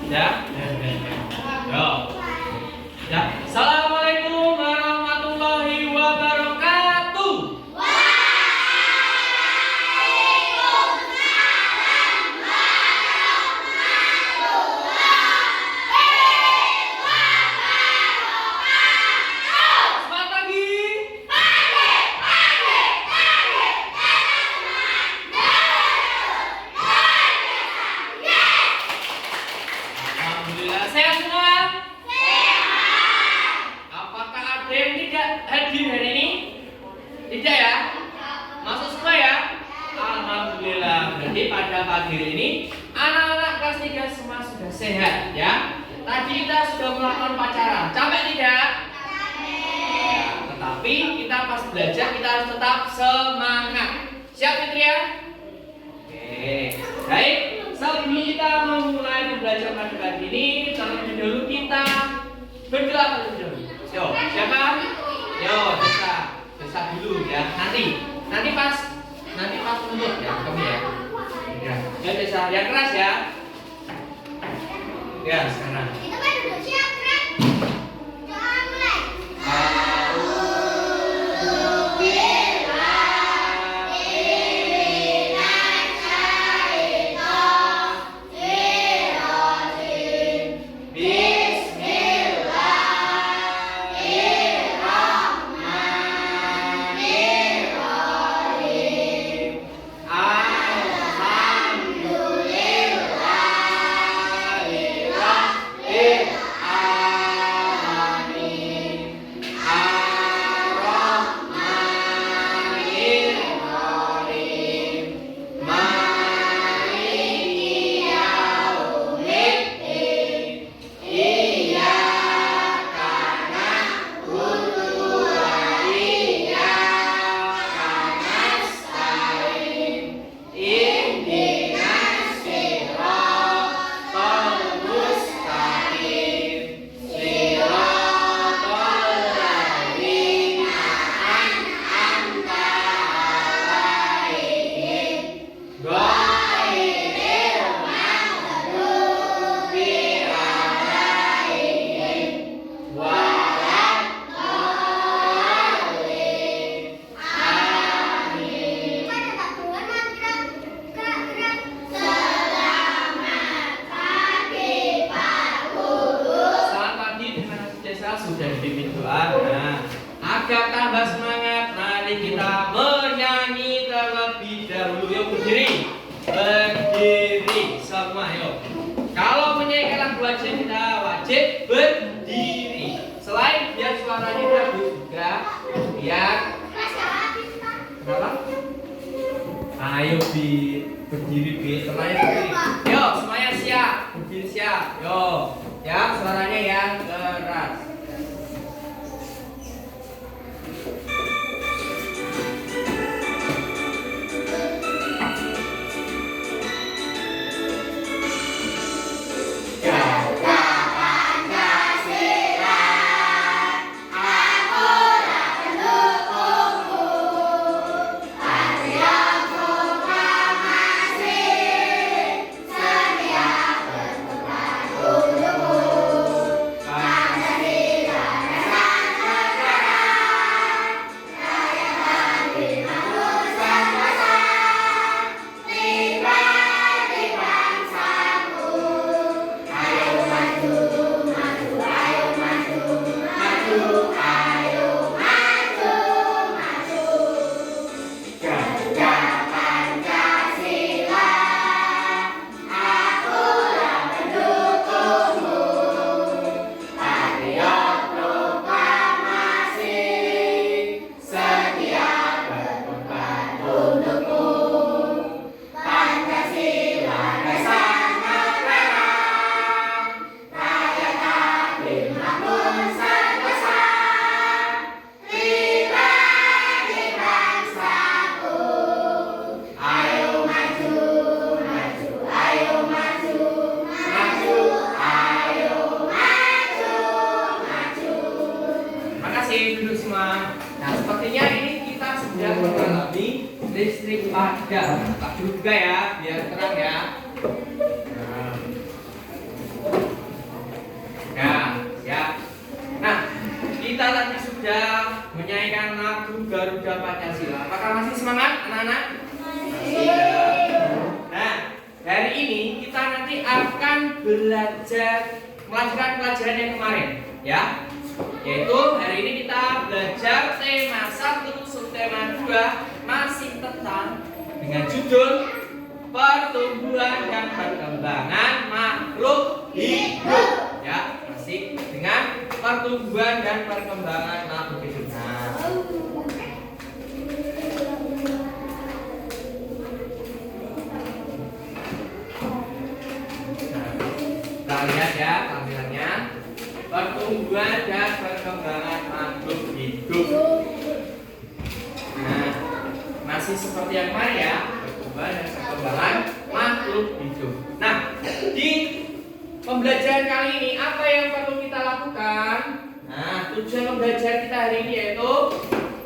Ya. Yo. Ya. Assalamualaikum warahmatullahi wabarakatuh. Selamat pagi. Alhamdulillah sehat semua. Apakah ada yang tidak hadir hari ini? Tidak ya? Masuk semua ya? Alhamdulillah. Berarti pada pagi ini anak-anak kelas 3 semua sudah sehat ya. Tadi kita sudah melakukan upacara. Capek tidak? Ya, tetapi kita pas belajar kita harus tetap semangat. Siap Fitri ya? Oke. Baik. Sebelum kita memulai belajar pada pagi ini, terlebih dahulu kita berdoa terlebih dahulu. Yo, siapa? Yo, desa dulu ya. Nanti pas untuk ya kamu ya. Ya, desa yang keras ya. Ya, sekarang. Kita kan udah siap, Kak. Doa mulai. Sudah dipimpin doa. Nah, agar tambah semangat, mari kita menyanyi terlebih dahulu. Yuk berdiri semua yuk. Kalau menyanyikan lagu aja kita wajib berdiri. Selain biar suaranya bagus juga, biar kenapa? Ayo berdiri semuanya berdiri. Yuk semuanya siap, berdiri siap. Yuk, ya suaranya yang keras. listrik padam. Tak dulu juga ya, biar terang ya. Nah. tadi sudah menyanyikan lagu Garuda Pancasila. Apakah masih semangat anak-anak? Nah, hari ini kita nanti akan belajar melanjutkan pelajaran yang kemarin, ya. Yaitu hari ini kita belajar tema 1 subtema 2 masih tentang dengan judul pertumbuhan dan perkembangan makhluk hidup, ya. Masih dengan pertumbuhan dan perkembangan makhluk hidup. Kita lihat ya tampilannya, pertumbuhan dan perkembangan makhluk hidup. Nah, masih seperti yang kemarin ya, pertumbuhan dan perkembangan makhluk hidup. Nah, di pembelajaran kali ini apa yang perlu kita lakukan? Nah, tujuan pembelajaran kita hari ini yaitu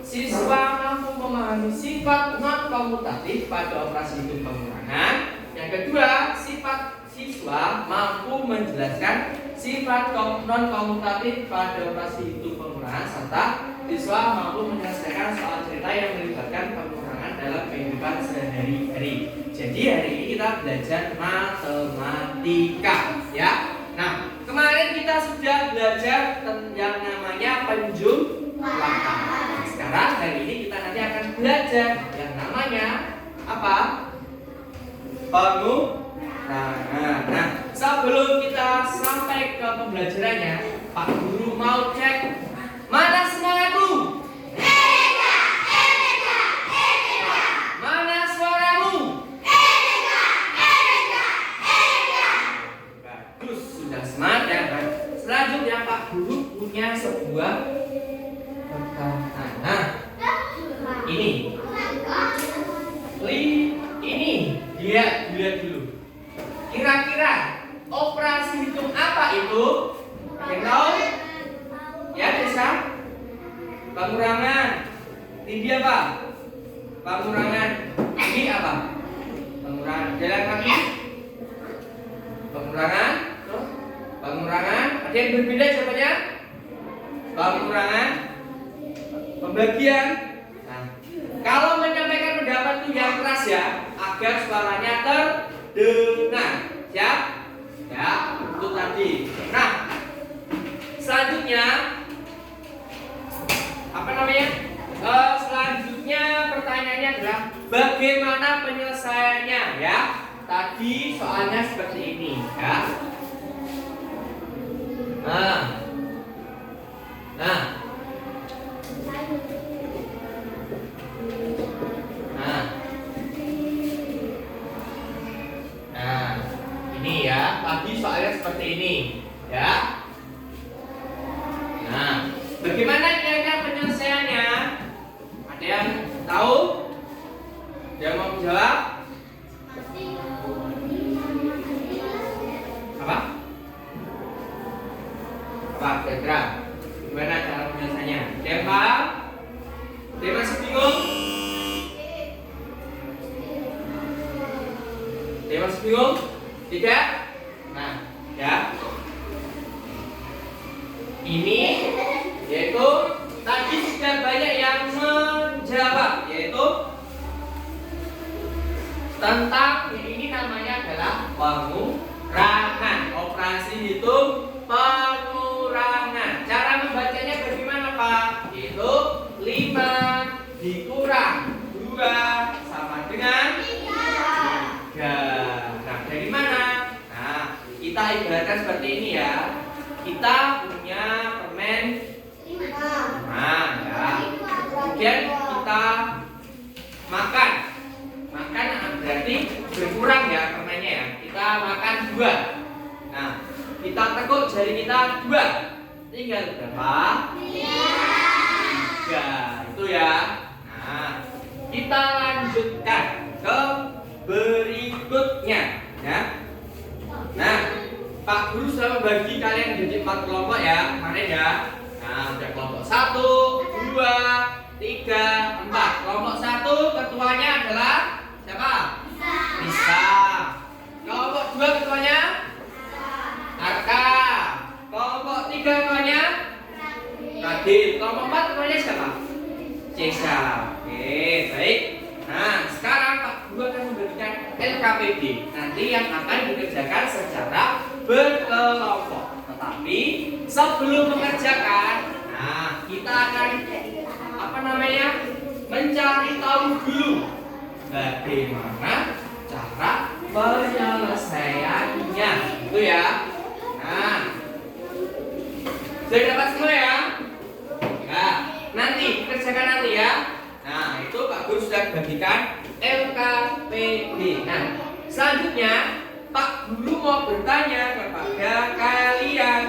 siswa mampu memahami sifat non komutatif pada operasi hitung pengurangan. Yang kedua, siswa mampu menjelaskan sifat non komutatif pada operasi hitung pengurangan, serta siswa mampu menyelesaikan soal cerita yang melibatkan pengurangan dalam kehidupan sehari-hari. Jadi hari ini kita belajar matematika, ya. Nah, kemarin kita sudah belajar yang namanya penjumlahan. Sekarang hari ini kita nanti akan belajar yang namanya apa? Pengurangan. Nah, sebelum kita sampai ke pembelajarannya, Pak Guru mau cek mana semangatmu? Mana suaramu? Bagus, sudah semangat ya. Selanjutnya Pak Guru punya sebuah pertanyaan. Nah, ini lihat dulu. Kira-kira operasi hitung apa itu? Yang tahu? Ya, bisa? Pengurangan. Ini apa? Pengurangan. Ini apa? Pengurangan. Jalan kaki. Pengurangan. Terus pengurangan. Ada yang berbeda jawabannya? Pengurangan. Pembagian. Nah, kalau menyampaikan pendapat itu yang keras ya, agar suaranya terdengar. Siap? Ya, itu tadi. Nah, selanjutnya apa namanya? Selanjutnya pertanyaannya adalah bagaimana penyelesaiannya, ya? Tadi soalnya seperti ini, ya. Nah, ini ya, tadi soalnya seperti ini, ya. Nah, bagaimana kira-kira penyelesaiannya? Ada yang tahu? Ada yang mau jawab? Apa? Kira-kira gimana cara penyelesaiannya? Ada yang paham? Ada yang masih bingung? Ada yang masih bingung? Tidak? Nah, ya. Ini yaitu tadi sudah banyak yang menjawab, yaitu tentang ini namanya adalah pengurangan. Operasi hitung pengurangan. Cara membacanya bagaimana, Pak? Yaitu 5 dikurang 2 sama dengan 3. Nah, dari mana? Nah, kita ibaratkan seperti ini ya. Kita punya permen 5, ya. Kemudian kita makan berarti berkurang ya permennya ya. Kita makan 2. Nah, kita tekuk jari kita 2. Tinggal berapa? 3. Itu ya. Nah, kita lanjutkan ke berikutnya, ya. Nah, Pak Guru sudah membagi kalian menjadi 4 kelompok ya, kemarin ya. Nah, ada kelompok 1, 2, 3, 4. Kelompok 1 ketuanya adalah siapa? Bisa. Kelompok 2 ketuanya? Arka. Kelompok 3 ketuanya? Radit. LKPD. Nanti yang akan dikerjakan secara berkelompok. Tetapi sebelum mengerjakan, nah kita akan mencari tahu dulu bagaimana cara penyelesaiannya, itu ya. Nah, sudah dapat semua ya? Nah, nanti kerjakan nanti ya. Nah, itu Pak Guru sudah bagikan LKPD. Nah, selanjutnya Pak Guru mau bertanya kepada kalian,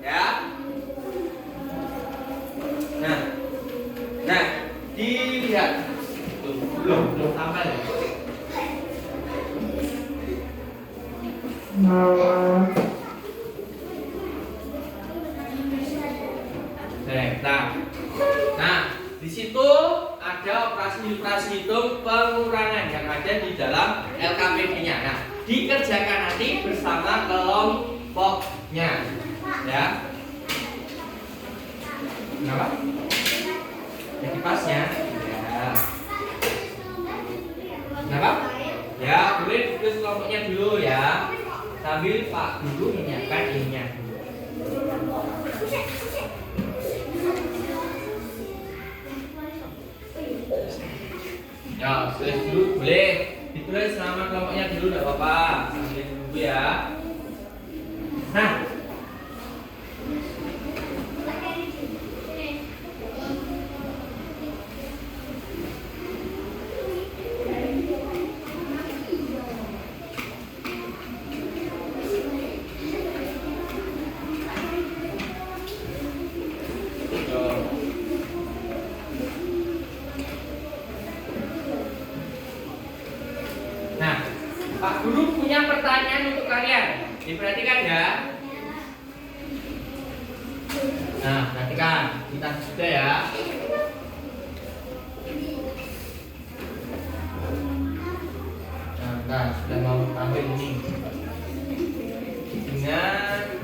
ya. Nah, dilihat. Tuh, belum tambah ya. Nah, di situ ada operasi hitung pengurangan yang ada di dalam LKPD-nya. Nah, dikerjakan nanti bersama kelompoknya, ya. Kenapa? Jadi pasnya, ya. Kenapa? Ya, boleh tulis kelompoknya dulu ya. Sambil Pak Guru menyiapkan ininya. Ya, tulis dulu boleh. Ditulis nama kelompoknya dulu, tidak apa-apa. Sambil nunggu ya. Nah, Pak Guru punya pertanyaan untuk kalian. Diperhatikan ya. Nah, perhatikan. Kita sudah ya. Nah, sudah mau tampil ini. Dengan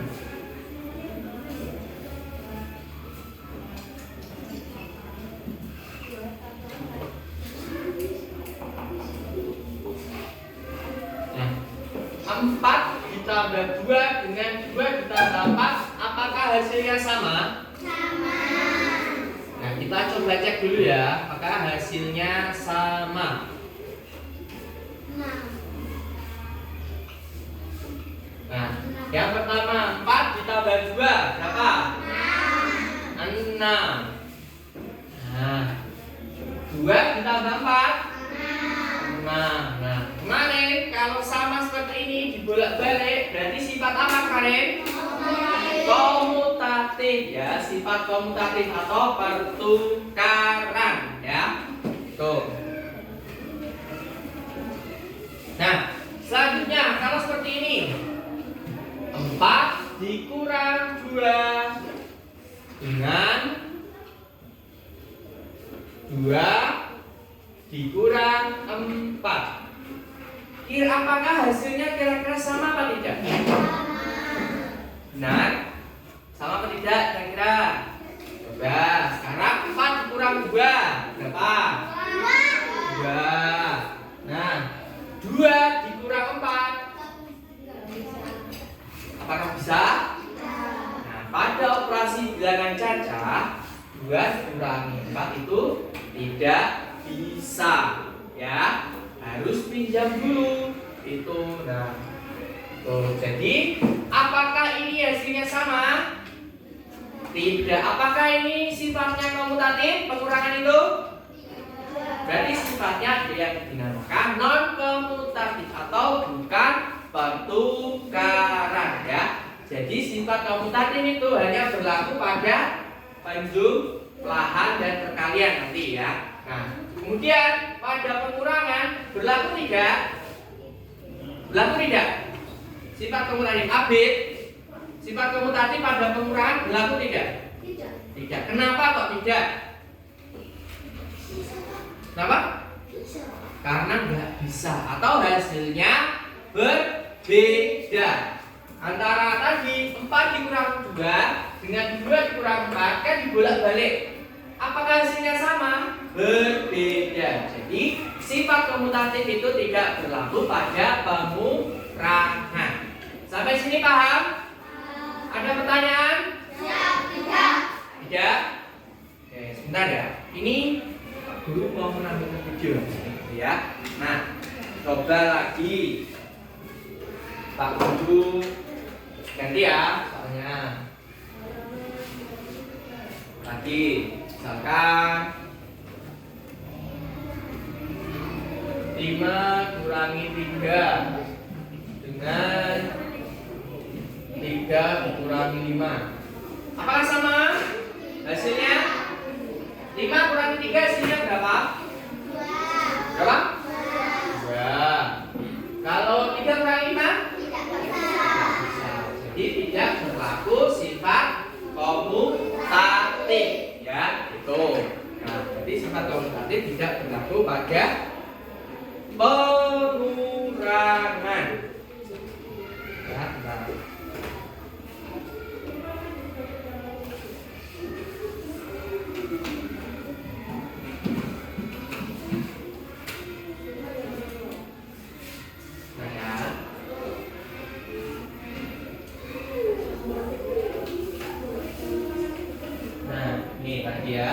empat ditambah 2 dengan 2 ditambah 4, apakah hasilnya sama? Sama. Nah, kita coba cek dulu ya, apakah hasilnya sama. Nah, yang pertama 4 ditambah 2 berapa? 6. Nah, 2 ditambah 4 Nah, kemarin kalau sama seperti ini dibolak-balik, berarti sifat apa kemarin? Komutatif ya, sifat komutatif atau pertukaran ya. Tuh. Nah, selanjutnya kalau seperti ini 4 dikurang 2 dengan 2 dikurang 4. Apakah hasilnya kira-kira sama apa tidak? Benar? Sama apa tidak kira-kira? Coba, sekarang 4 dikurang 2 berapa? 2. Nah, 2 dikurang 4 apakah bisa? Nah, pada operasi bilangan cacah 2 dikurangi 4 itu tidak bisa ya, harus pinjam dulu itu. Nah, tuh, jadi apakah ini hasilnya sama? Tidak. Apakah ini sifatnya komutatif pengurangan itu? Berarti sifatnya ada yang dinamakan non komutatif atau bukan pertukaran ya. Jadi sifat komutatif itu hanya berlaku pada penjum, pelahan dan perkalian nanti ya. Nah, kemudian pada pengurangan berlaku tidak? Berlaku tidak? Sifat komutatif abid, sifat komutatif pada pengurangan berlaku tidak? Tidak. Kenapa kok tidak? Kenapa? Karena nggak bisa atau hasilnya berbeda. Antara tadi 4 dikurang 2 dengan 2 dikurang 4 kan dibolak-balik. Apakah hasilnya sama? berbeda. Jadi sifat komutatif itu tidak berlaku pada pengurangan. Sampai sini paham? Ada pertanyaan? Tidak. Tidak? Oke, sebentar ya. Ini Pak Guru mau menampilkan video ya. Nah, coba lagi. Pak Guru ganti ya soalnya. Lagi, misalkan 5 kurangi 3 dengan 3 dikurangi 5. Apakah sama? Hasilnya 5 kurangi 3 hasilnya berapa? Berapa? 2. Kalau 3 kurangi 5? Tidak bisa. Bisa. Jadi tidak berlaku sifat komutatif ya, itu. Nah, jadi sifat komutatif tidak berlaku pada pengurangan. Ya, nah. Ini tadi ya.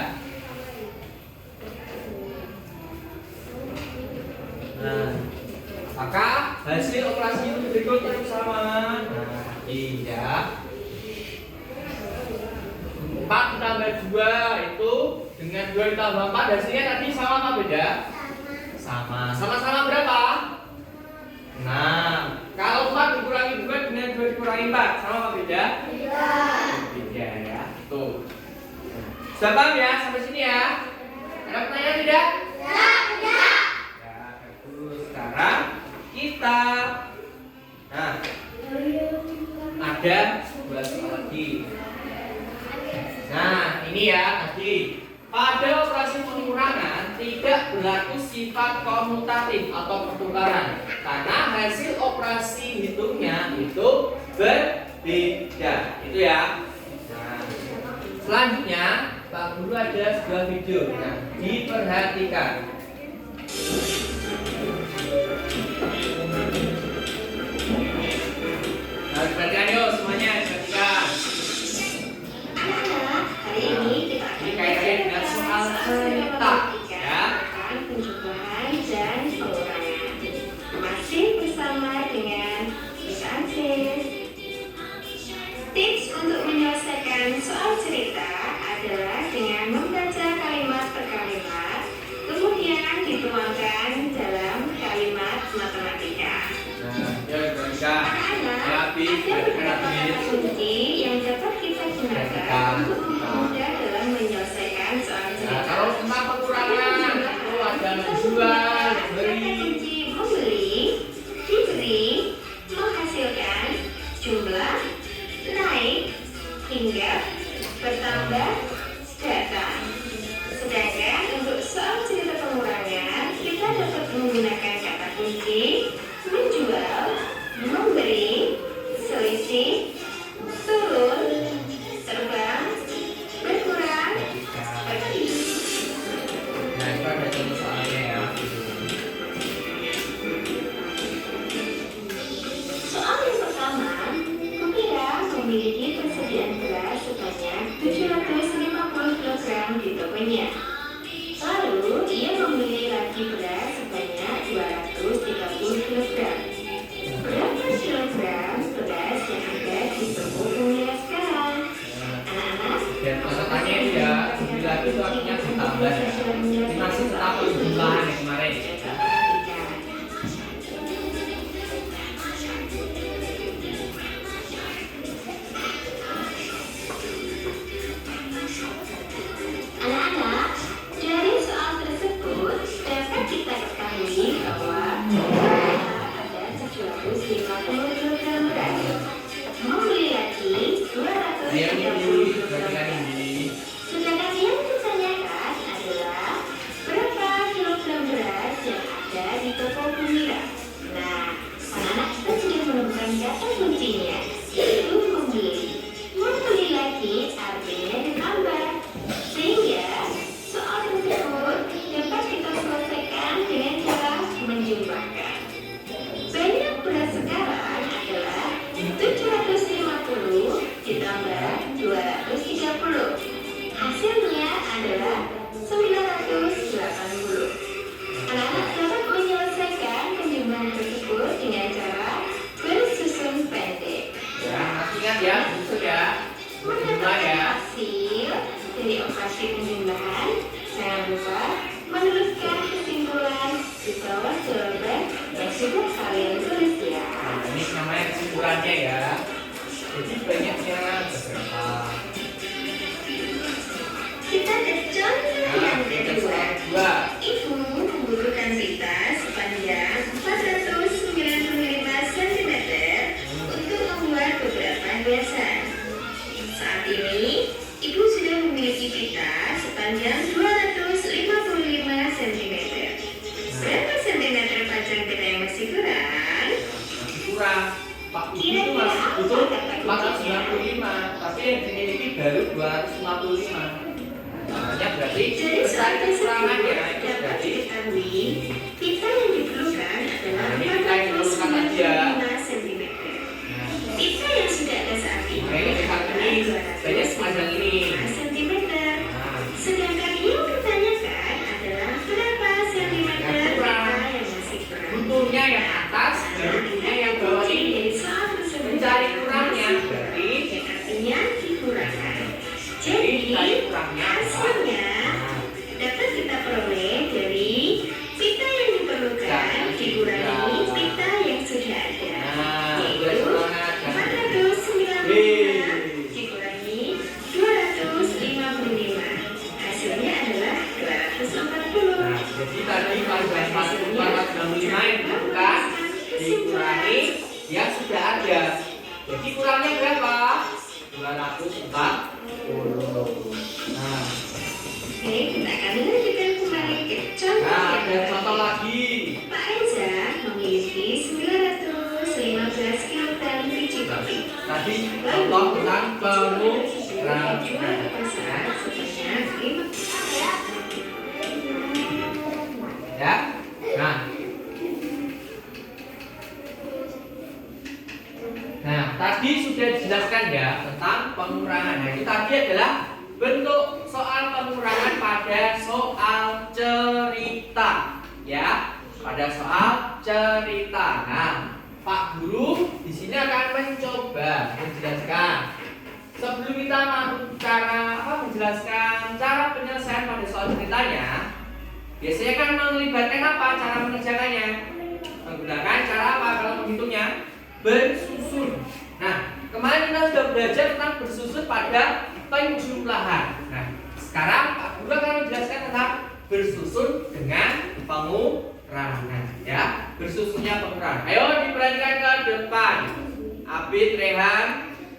Nah, apakah hasil operasi itu berikut itu sama? Nah, tidak. 4 ditambah 2 itu dengan 2 ditambah 4 hasilnya tadi sama apa beda? Sama. Sama-sama berapa? 6. Kalau 4 dikurangi 2 dengan 2 dikurangi 4 sama apa beda? Beda ya. Tuh. Sudah paham ya sampai sini ya? Ada pertanyaan tidak? Tidak. Ya, bagus. Sekarang kita ada 2 soal lagi. Nah, ini ya tadi. Pada operasi pengurangan tidak berlaku sifat komutatif atau pertukaran karena hasil operasi hitungnya itu berbeda. Itu ya. Nah, selanjutnya Pak Guru ada sebuah video. Nah, diperhatikan. Nah, perhatikan yuk semuanya, perhatikan. Hari ini kita Ini kaitannya dengan soal cerita, ya. penjumlahan dan pengurangan. Masih bersama dengan Miss Ansis. Tips untuk menyelesaikan soal cerita adalah dengan membaca kalimat per kalimat, kemudian dituangkan dalam kalimat matematika. Nah, yuk perhatikan. Anak-anak, Ya, Bi, ada perhatikan beberapa lagi. kata kunci yang dapat kita gunakan untuk mempermudah dalam menyelesaikan soal Nah, cerita. kalau tentang pengurangan itu ada menjual, Kata beli. kunci membeli, diberi, menghasilkan, jumlah, naik, hingga, bertambah, datang. Sedangkan untuk soal cerita pengurangan, kita dapat menggunakan kata kunci menjual, memberi, selisih, turun, terbang, berkurang, pergi. Nah, itu ada contoh soalnya ya. Soal yang pertama, Kukira memiliki persediaan beras sebanyak 750 kg di tokonya. Lalu, ia membeli lagi beras sebanyak 230 kg. Berapa kilogram beras yang ada di toko Kukira sekarang? Anak-anak, Dan catatannya itu ya, beli lagi itu artinya ditambah ya. Ini masih tetap jumlahan yang kemarin. coba perhatikan. Anak-anak, dari soal tersebut dapat kita ketahui bahwa ada 750 kg beras. Membeli lagi 230 Ayo ini kg perhatikan beras. ini. Sedangkan yang ditanyakan adalah berapa kilogram beras yang ada di toko Kukira. Nah, anak-anak kita sudah menemukan kata kuncinya, yaitu membeli. Membeli lagi artinya ditambah. Sehingga soal tersebut Makanya berarti Dari soal mencari kekurangannya tersebut itu dapat berarti diketahui pita yang diperlukan adalah Nah, ini pita yang diperlukan aja. 495 cm. Pita yang sudah ada saat ini Nah, ini pita ini banyak sepanjang ini. 295 cm. Nah, Sedangkan yang ditanyakan adalah berapa sentimeter Yang pita kurang. yang masih kurang. butuhnya yang atas dan butuhnya yang bawah ini. Dari soal tersebut Mencari kurangnya berarti yang artinya dikurangkan. Jadi Jadi mencari kurangnya adalah hasilnya Nah, dapat kita peroleh dari pita yang diperlukan dikurangi pita yang sudah ada, Nah, yaitu 495 dikurangi 255. Hasilnya adalah 240. Nah, jadi tadi kalau 465 yang dibutuhkan dikurangi yang sudah ada. Jadi kurangnya berapa? 240. Nah, Oke, kita akan lanjutkan kembali ke contoh nah yang ada contoh terakhir. lagi. Pak Reza memiliki 915 kg biji kopi. Tadi contoh tentang pengurangan. Dijual ke pasar sebanyak 5. Ya. Nah. Nah, tadi sudah dijelaskan ya tentang pengurangan. Nah, itu tadi adalah bentuk soal pengurangan pada soal cerita, ya. Pada soal cerita. Nah, Pak Guru di sini akan mencoba menjelaskan. Sebelum kita menjelaskan cara penyelesaian pada soal ceritanya, biasanya kan melibatkan apa cara mengerjakannya? Menggunakan cara apa kalau menghitungnya? Bersusun. Nah, kemarin kita sudah belajar tentang bersusun pada penjumlahan. Nah, sekarang Pak Guru akan menjelaskan tentang bersusun dengan pengurangan, ya. Bersusunnya pengurangan. Ayo diperhatikan ke depan. Abid, Rehan,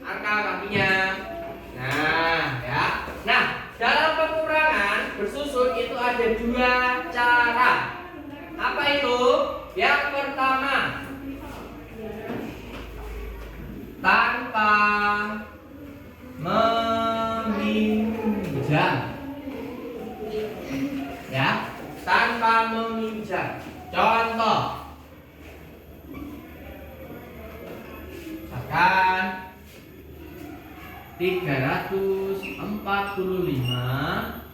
angka kakinya. Nah, ya. Nah, dalam pengurangan bersusun itu ada 2 cara. Apa itu? Yang pertama, tanpa meminjam, ya, tanpa meminjam. Contoh, misalkan 345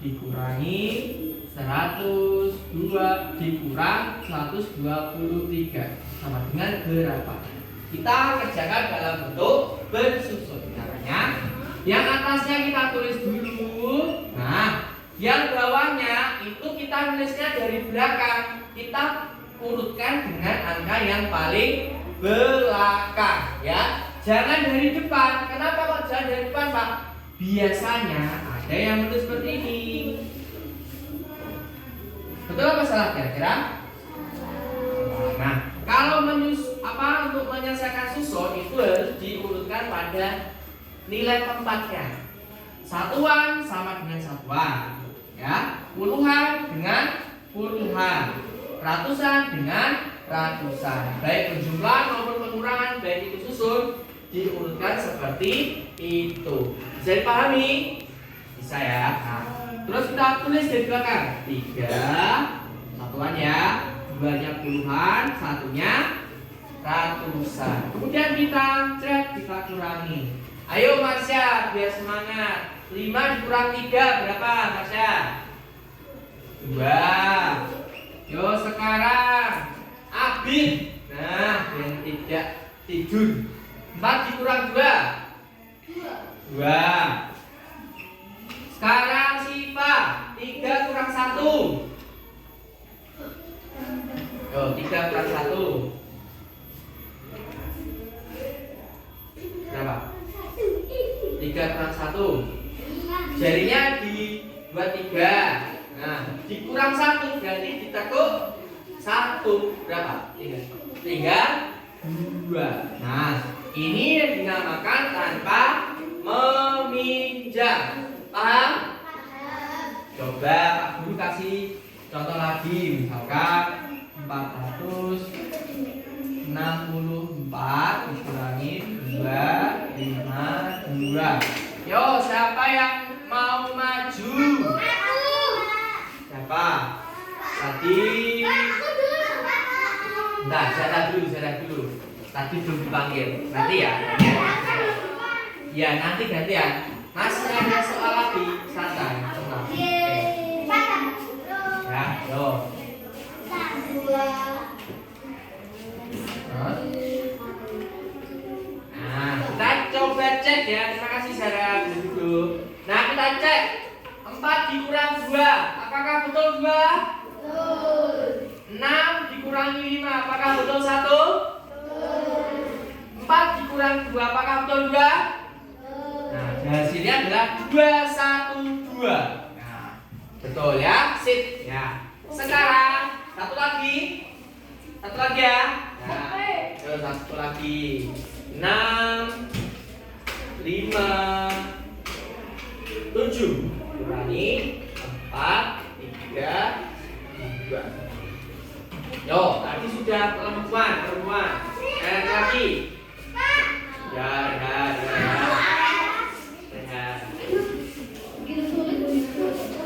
dikurangi 102 dikurang 123 sama dengan berapa? Kita kerjakan dalam bentuk bersusun. Caranya, yang atasnya kita tulis dulu. Nah, yang bawahnya itu kita nulisnya dari belakang. Kita urutkan dengan angka yang paling belakang, ya. Jangan dari depan. Kenapa kok jangan dari depan, Pak? Biasanya ada yang menulis seperti ini. Betul apa salah kira-kira? Nah, kalau untuk menyelesaikan susun itu harus diurutkan pada nilai tempatnya. Satuan sama dengan satuan, ya. Puluhan dengan puluhan, ratusan dengan ratusan. Baik penjumlahan maupun pengurangan, baik itu susun diurutkan seperti itu. Bisa dipahami? Bisa ya. Nah, terus kita tulis di belakang 3 satuan ya, 2-nya puluhan, 1-nya ratusan. Kemudian kita kurangi. Ayo Marsha, biar semangat. 5 dikurang 3 berapa Marsha? 2. Yo sekarang Abid. Nah, yang tidak tidur. 4 dikurang 2. 2. Sekarang Siva, 3 kurang 1. Yo, 3 kurang 1. Berapa? 3 kurang 1. Jarinya dibuat 3. Nah, dikurang 1 berarti ditekuk 1. Berapa? 3. 2. Nah, ini yang dinamakan tanpa meminjam. Paham? Coba Pak Guru kasih contoh lagi. Misalkan 464 dikurangi 252. Yo, siapa yang mau Aku dulu. Nah, Zara dulu. Tadi belum dipanggil. Nanti ya. Ya, nanti gantian. Masih ada soal lagi. Santai, tenang. Oke. Ya, yo. Nah, kita coba cek ya. Terima kasih Zara dulu. Nah, kita cek 4 dikurang 2. Apakah betul 2? Betul. 6 dikurangi 5. Apakah betul 1? Betul. 4 dikurang 2. Apakah betul 2? Nah, hasilnya adalah 212. Nah, betul ya. Sip ya. Sekarang satu lagi ya. Nah, terus satu lagi. 6 5 7 kurangi 4 3 2. Yo, tadi sudah perempuan. Lagi. Ya.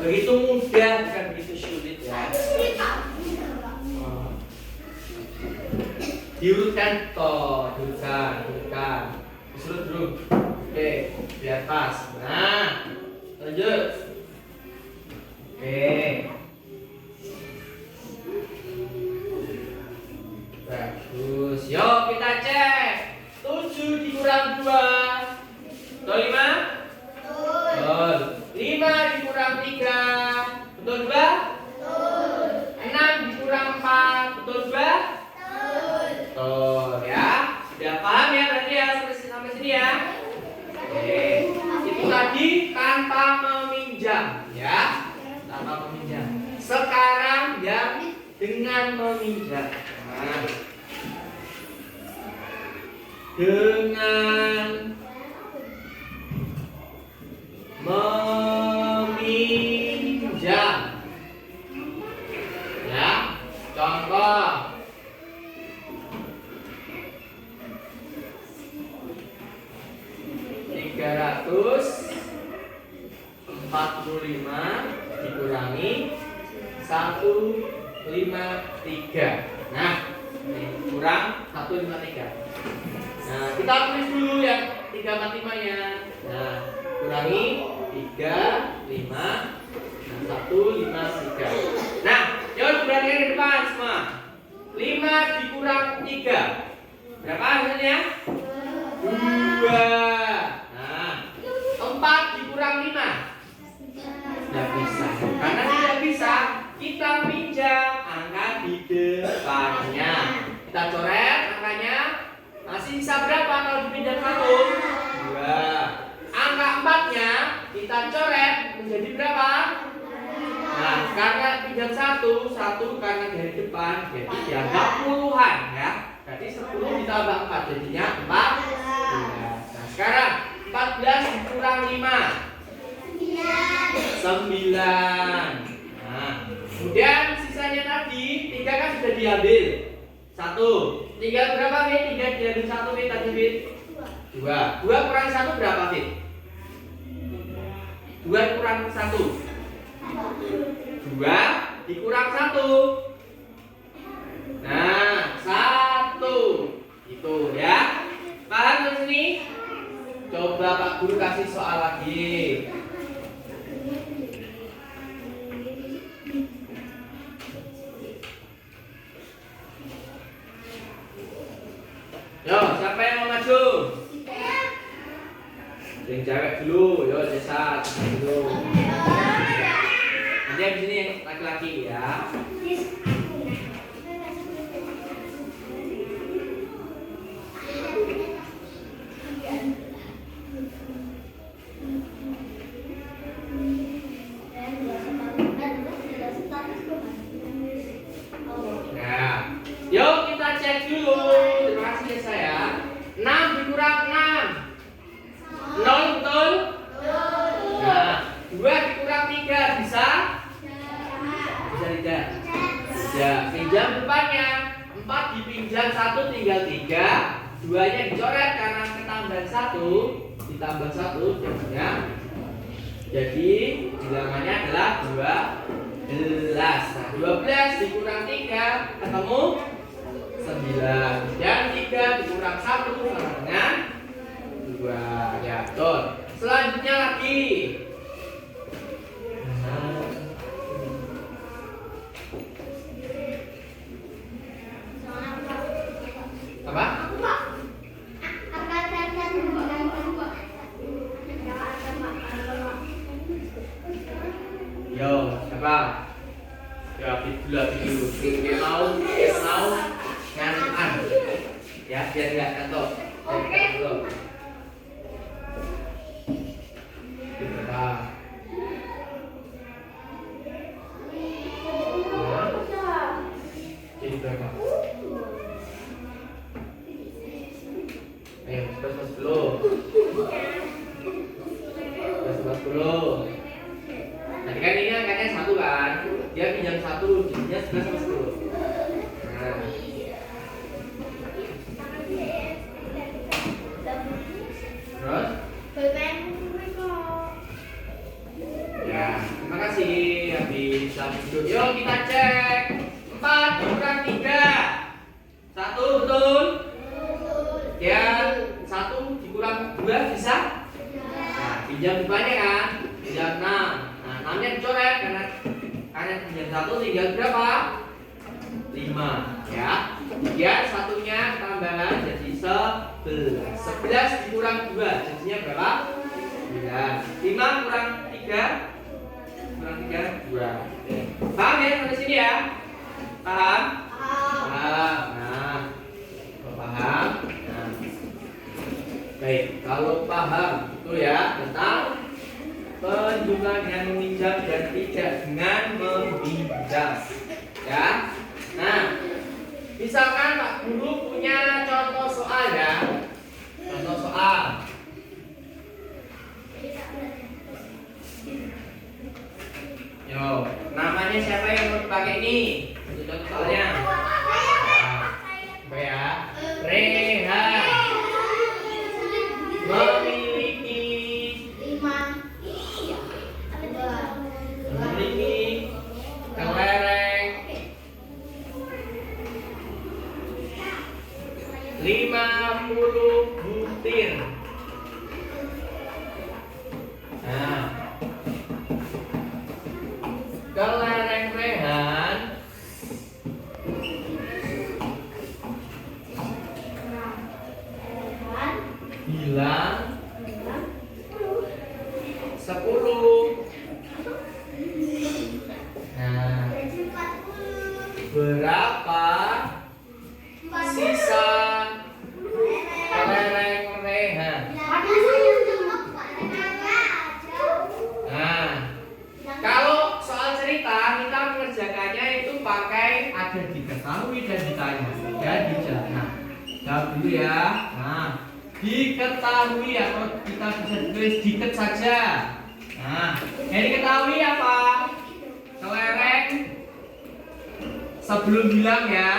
Begitu mudah, bukan begitu sulit ya. Diurutkan toh, diurutkan. Disuruh dulu. Oke, biar pas. Nah, lanjut. Oke. Bagus. Yuk kita cek. 7 dikurang 2. Betul 5? Betul. 5 dikurang 3. Betul 2? Betul. 6 dikurang 4. Betul 2? Betul ya. Sudah paham ya berarti ya sampai sini ya. Oke. Itu tadi tanpa meminjam ya. Tanpa meminjam. Sekarang yang dengan meminjam. Nah, dengan meminjam ya. Contoh 345 dikurangi 153. Nah, ini kurang 153. Nah, kita tulis dulu yang 345-nya. Nah, kurangi 3, 5, 153. Nah, coba perhatikan ke depan semua. 5 dikurang 3. Berapa hasilnya? 2. Nah, 4 dikurang 5. Tidak bisa. Karena tidak bisa, kita pinjam angka di depannya. Kita coret angkanya. Masih bisa berapa kalau dipinjam 1? 2. Angka 4-nya kita coret menjadi berapa? Nah, karena pinjam 1 karena dari depan, jadi dianggap puluhan ya. Jadi 10 ditambah 4 jadinya 14. Nah, sekarang 14 dikurang 5. 9. Nah, kemudian sisanya tadi 3 kan sudah diambil. 1. Tinggal berapa Fit? 3 diambil 1 Fit tadi Fit? 2. 2 kurang 1 berapa Fit? 2 kurang 1. 2 dikurang 1. Nah, 1. Itu ya. Paham di sini? Coba Pak Guru kasih soal lagi. Yo, siapa yang mau maju? Yang cewek dulu, yo Desa dulu. Nanti di sini yang laki-laki ya. Nah, yuk kita cek dulu. Terima kasih ya saya. 6 dikurang 6. 0 betul? Nah, 2 dikurang 3 bisa? Bisa tidak? Ya, pinjam depannya. 4 dipinjam 1 tinggal 3. 2-nya dicoret karena ketambahan 1 ditambah 1 jadinya. Jadi bilangannya adalah 2. 11. Nah, 12 dikurang 3 ketemu 9. Dan 3 dikurang 1 sama dengan 2. Ya, betul. Selanjutnya lagi. Apa? Yo, siapa? Ya, dulu. Mau ngantukan. Ya, biar nggak ngantuk. Oke. Berapa? Jadi berapa? Ayo, 11 10. Tadi kan ini angkanya 1 kan? Dia pinjam 1, jadinya 11 sama 10. Nah. Terus? Ya, terima kasih. Habis lanjut. Yuk kita cek. 4 dikurang 3. 1 betul? Ya, 1 dikurang 2 bisa? Nah, pinjam depannya kan? Pinjam 6. Nah, 6-nya dicoret karena pinjam 1 tinggal berapa? 5 ya. Kemudian satunya tambahan jadi 11. 11 dikurang 2 jadinya berapa? 9. 5 kurang 3 kurang 3 2. Paham ya sampai sini ya? Paham? Paham. Nah, kalau paham. Nah. Baik, kalau paham itu ya tentang penjumlahan dengan meminjam dan tidak dengan meminjam. Ya. Nah, misalkan Pak Guru punya contoh soal ya. Contoh soal. Yo, namanya siapa yang mau dipakai ini? Untuk contoh soalnya. Apa ya? Rehan memiliki kelereng 50 butir. Nah, kelereng Rehan bilang 10. Nah, berapa sisa kelereng Rehan? Nah, kalau soal cerita kita mengerjakannya itu pakai ada diketahui dan ditanya dan dijawab. Nah, jawab dulu ya. Nah, diketahui atau kita bisa tulis diket saja. Nah, yang diketahui apa? Kelereng sebelum hilang ya.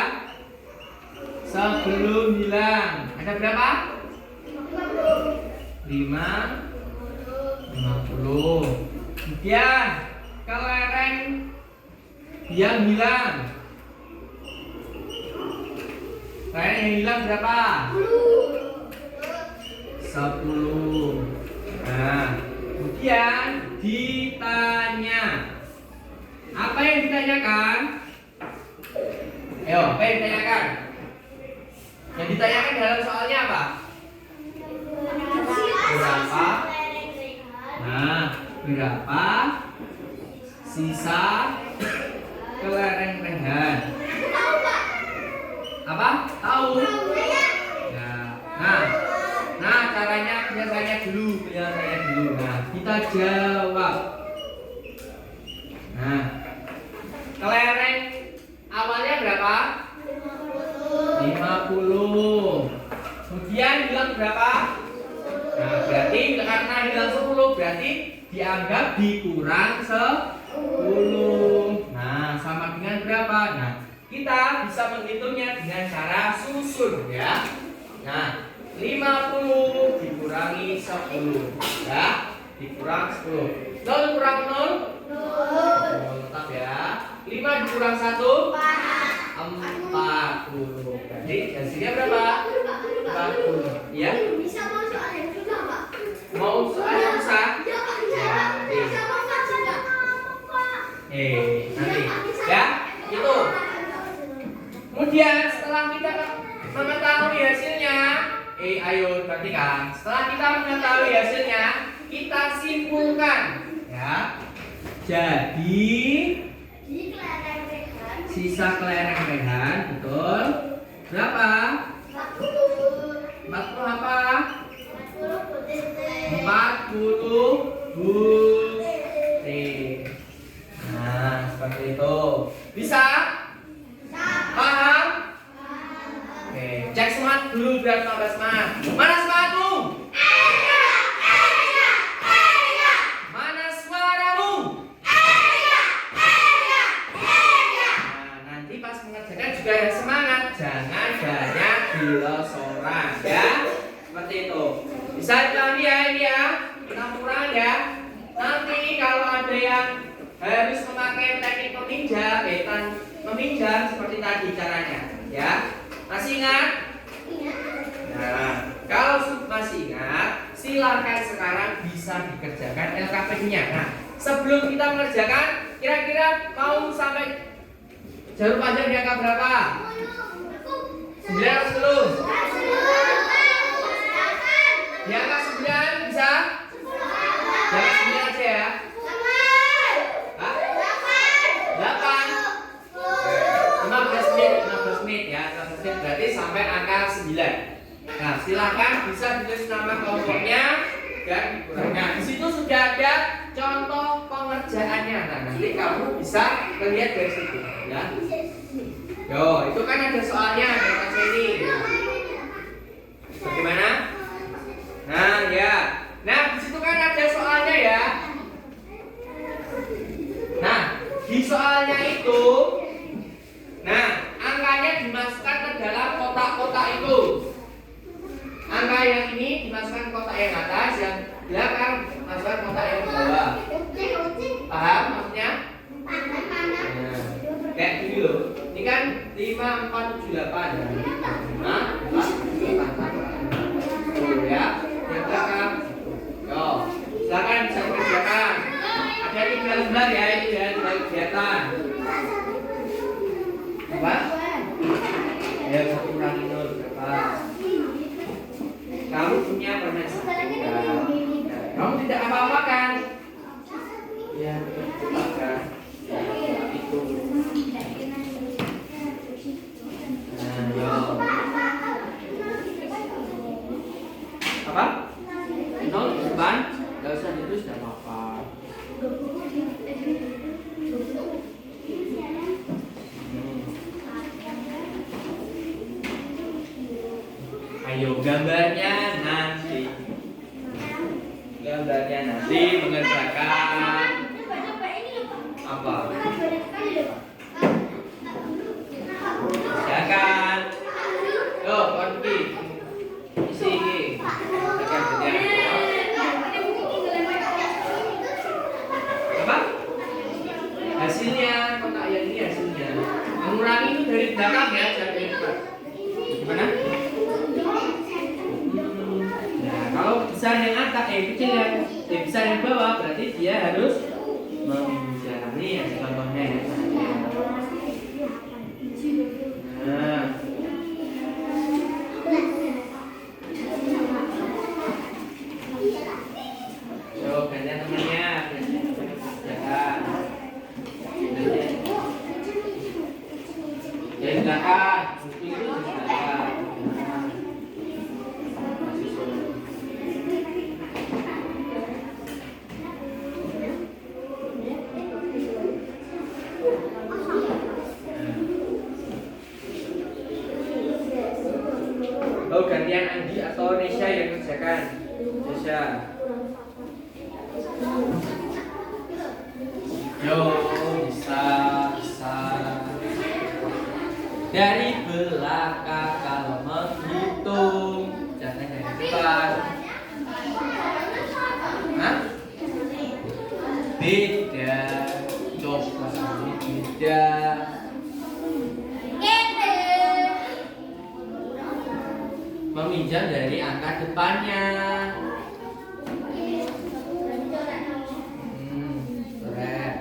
Sebelum hilang ada berapa? 50. Kemudian kelereng yang hilang. Kelereng yang hilang berapa? 10. Nah, kemudian ditanya. Apa yang ditanyakan? Ayo, apa yang ditanyakan? Yang ditanyakan dalam soalnya apa? Berapa? Nah, berapa sisa kelereng Rehan? Apa? Tahu? Ya. Nah, caranya penjelasannya dulu. Nah, kita jawab. Nah, kelereng awalnya berapa? 50. Kemudian hilang berapa? Nah, berarti karena hilang 10 berarti dianggap dikurang 10. Nah, sama dengan berapa? Nah, kita bisa menghitungnya dengan cara susun ya. Nah, 50 dikurangi 10 ya, dikurang 10. 0 kurang 0? 0. tetap ya. 5 dikurang 1 40. Jadi hasilnya berapa? 40. Ya? Bisa mau soal yang susah, Pak? Mau soal yang susah? Ya, Pak, bisa mau soal juga. Nanti ya. Itu. Kemudian setelah kita mengetahui hasilnya, ayo perhatikan. Setelah kita mengetahui hasilnya, kita simpulkan ya. Jadi sisa kelereng rehan betul berapa? 40 apa? 40 butir. Nah, seperti itu. Bisa? Paham? Oke, cek semangat dulu biar tambah semangat. Mana semangatmu? Mana suaramu? Nah, nanti pas mengerjakan juga ada semangat. Jangan banyak gelosoran ya. Seperti itu. Bisa dipahami ya ini ya? Penampuran ya. Nanti kalau ada yang harus memakai teknik meminjam seperti tadi caranya ya. Masih ingat? Nah, kalau masih ingat, silakan sekarang bisa dikerjakan LKPI-nya. Nah, sebelum kita mengerjakan, kira-kira mau sampai jarum panjang di angka berapa? 9 atau 10? Di angka 9 bisa? Di angka 9 aja ya. 15 menit ya, 15 menit berarti sampai angka 9. Nah, silakan bisa ditulis nama kelompoknya dan dikurangnya. Di situ sudah ada contoh pengerjaannya. Nah, nanti kamu bisa melihat dari situ ya. Yo, itu kan ada soalnya dari Mas ini. Bagaimana? Nah, ya. Nah, di situ kan ada soalnya ya. Nah, di soalnya itu angkanya dimasukkan ke dalam kotak-kotak itu. Angka yang ini dimasukkan ke kotak yang atas, yang belakang masukkan kotak yang bawah. Paham maksudnya? Nah, kayak gini loh. Ini kan 5, 4, 7, 8. 5, 4, 7, 8. Tuh ya. Yang belakang. Yo, silakan bisa mengerjakan. Ada 3 lembar ya itu ya, tinggal kegiatan. Apa? Ya, 1 kurangi 0 berapa? Kamu punya permen 1. Kamu tidak apa-apa kan? Ya, betul kan? Itu. Nah, yo. Apa? 0 di depan? Gak usah ditulis, tidak apa-apa. Ayo gambarnya nanti mengerjakan apa? Silakan. Yo, pergi. Isi ini. Apa? Hasilnya kotak yang ini hasilnya. Mengurangi itu dari belakang ya, jangan dari depan. Gimana? Kalau besar yang atas, kecil yang besar yang bawah, berarti dia harus menjalani ya, contohnya ya. Nah, yuk gantian temannya, silakan. Ya silakan, itu silakan. Oh, gantian Andi atau Nesya yang kerjakan. Nesya. Yo, bisa. Dari belakang kalau menghitung, jangan dari depan. Hah? Beda. Coba. meminjam dari angka depannya. Keren.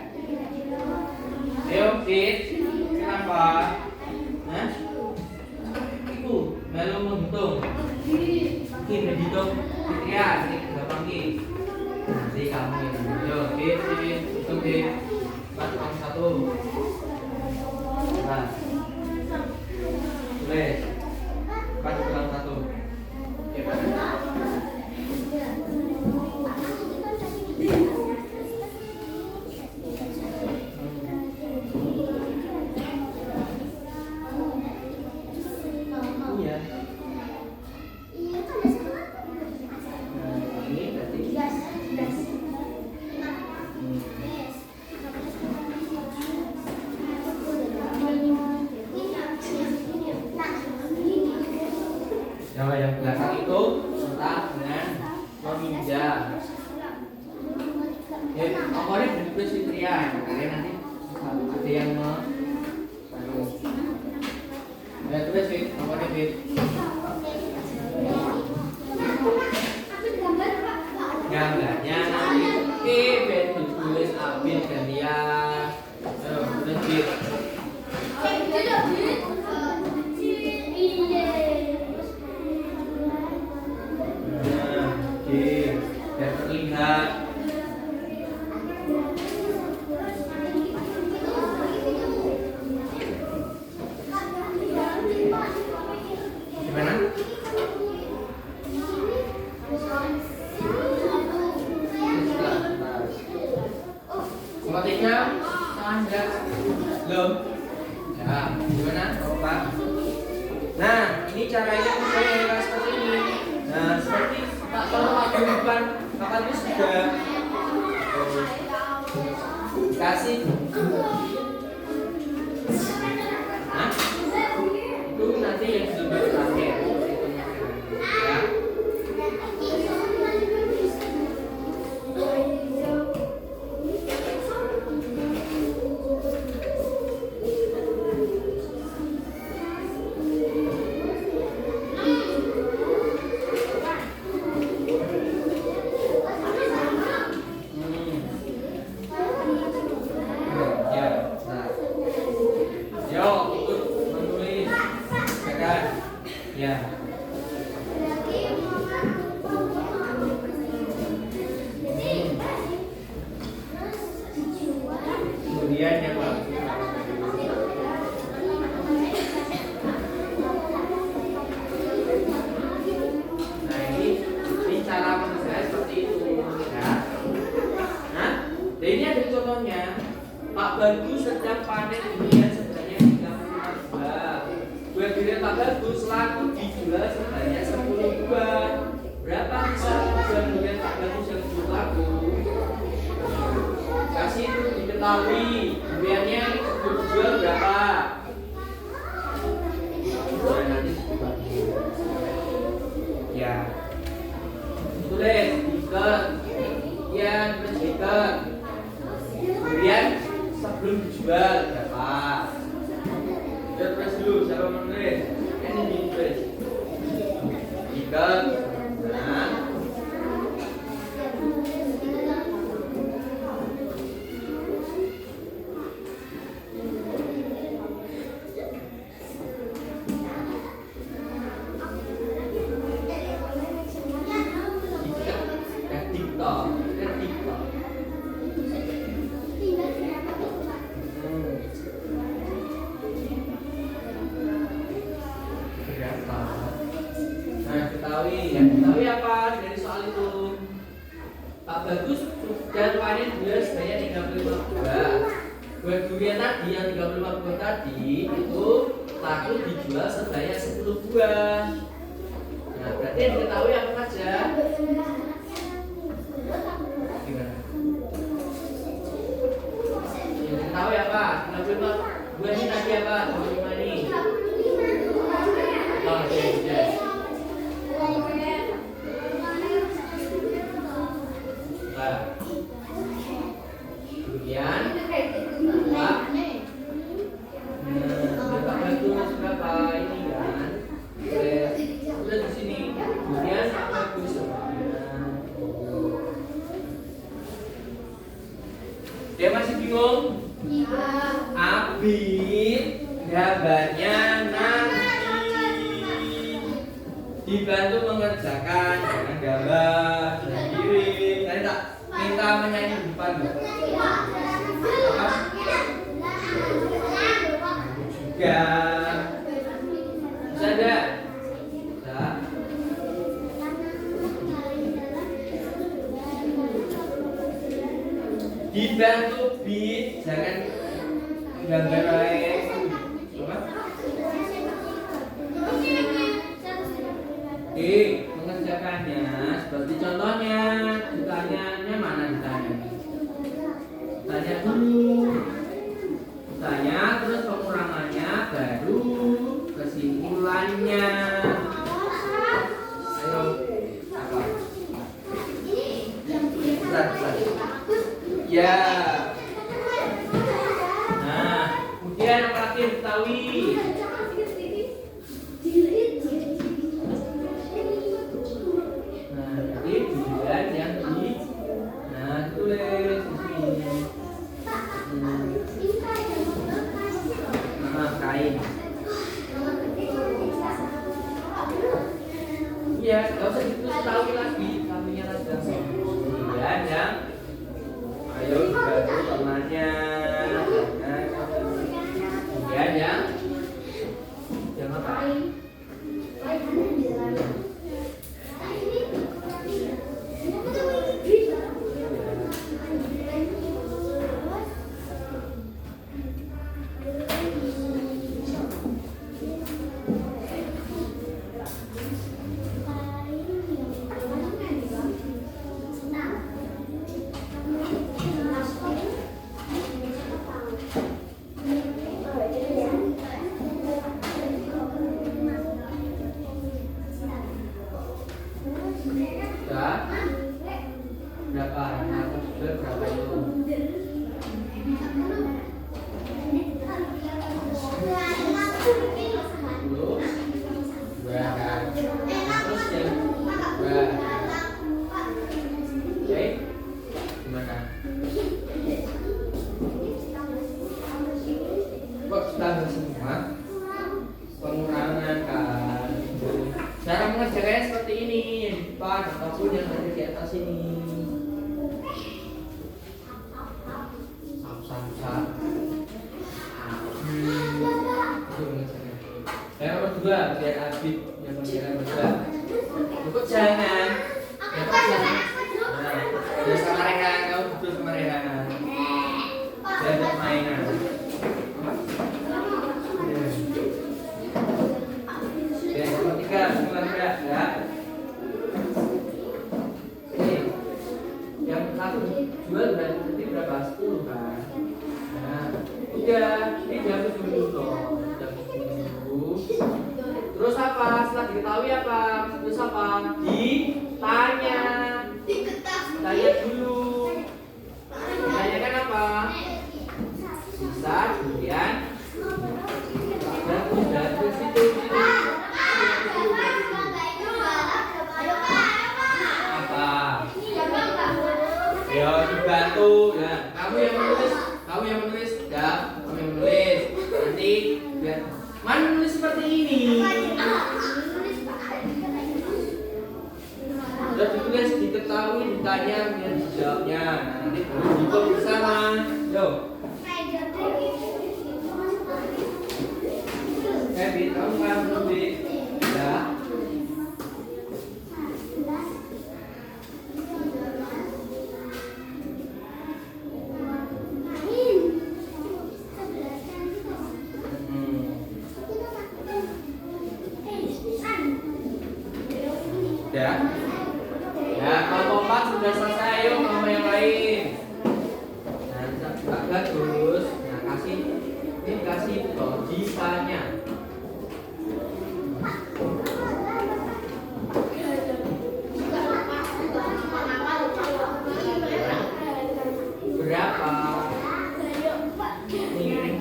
Ayo, Fit. Kenapa? Hah? Iku, melu menghitung. Oke, menghitung. Fitria, ini gampang ki. Nanti kamu yang yo, Fit, hitung Fit. 4,1. Nah. Tulis. 4,1. Oke, iya. Ini berarti yang belakang itu tentang dengan meminjam. Ya, pokoknya berdua Fitria. Kalian nanti ada yang mau. Ya, tulis Fit, pokoknya Fit. Gambarnya nanti Fit ditulis Abin gantian. Ayo, tulis Fit. Biar terlihat. Gimana? Motifnya tanda belum. Ya, gimana? Pak. Nah, ini caranya supaya seperti ini. Nah, seperti tak kalau aku bukan kakak itu sudah kasih. Nah, itu nanti yang sudah terakhir. Ya. Ya. Kemudian yang bagus. Nah, ini cara mengerjakan seperti itu, ya. Nah, ini ada contohnya. Pak Bagus sedang panen durian sebanyak 35 buah. Buah durian Pak Bagus laku dijual sebanyak 10 buah. Berapa besar buah durian Pak Bagus yang laku? Kasih itu diketahui duriannya dijual berapa? Nah, nanti ya tulis diikat, ya tulis diikat. Durian sebelum dijual berapa? Kita tulis dulu, siapa menulis? Ini ditulis. Ikat. Nah. Ketahui apa dari soal itu? Pak Bagus sudah panen durian sebanyak 35 buah. Buah durian tadi yang 35 buah tadi itu laku dijual sebanyak 10 buah. Nah, berarti yang diketahui apa saja? Gimana? Yang diketahui apa? 35 buah ini tadi apa? 35 ini. Oh, oke. Kemudian Pak Bagus berapa ini kan? Udah di sini. Dibantu bit, jangan gambar aja. Apa? Mengerjakannya seperti contohnya. Ditanyanya mana ditanya? Tanya dulu. Tanya terus pengurangannya baru kesimpulannya. Ayo. Apa? Bentar. Ya. Nah, kemudian apa lagi diketahui? Nah, jadi bulan yang di, nah tulis di sini. Nah, kain. Iya, nggak usah ditulis tahu lagi, tahunya aja. Bulan yang, ayo bantu temannya. Kemudian yang apa? Berapa? Berapa itu? Terus yang oke, gimana? Kok tambah semua? Pengurangan kan. Cara mengerjakannya seperti ini, yang di depan ataupun yang ada di atas ini. Yang nomor 2 biar Abid yang mengerjakan berdua. Cukup jangan. Ya sama Rehan, kau duduk sama Rehan. Biar bermainan. Ya, nomor 3 sekolah berat ya. Ini yang 1 jual berarti berapa? 10 kan? Nah, udah ini jam dulu toh. Terus apa? Setelah diketahui apa? Terus apa? Ditanya. Tanya dulu. Tanyakan apa? Bisa kemudian dan ke situ. Apa? Ya dibantu. Ya, kamu yang menulis. Ya, kamu yang menulis. Nanti biar mana menulis seperti ini. Sudah ditulis, diketahui, ditanya, kemudian dijawabnya. Nanti baru dibuat bersama. Yo. Bi, kamu paham belum, Bi? Ya. Ya, kalau 4 sudah selesai, yuk sama yang lain. Nah, bagus. Nah, kasih toh ditanya. Berapa? Miring.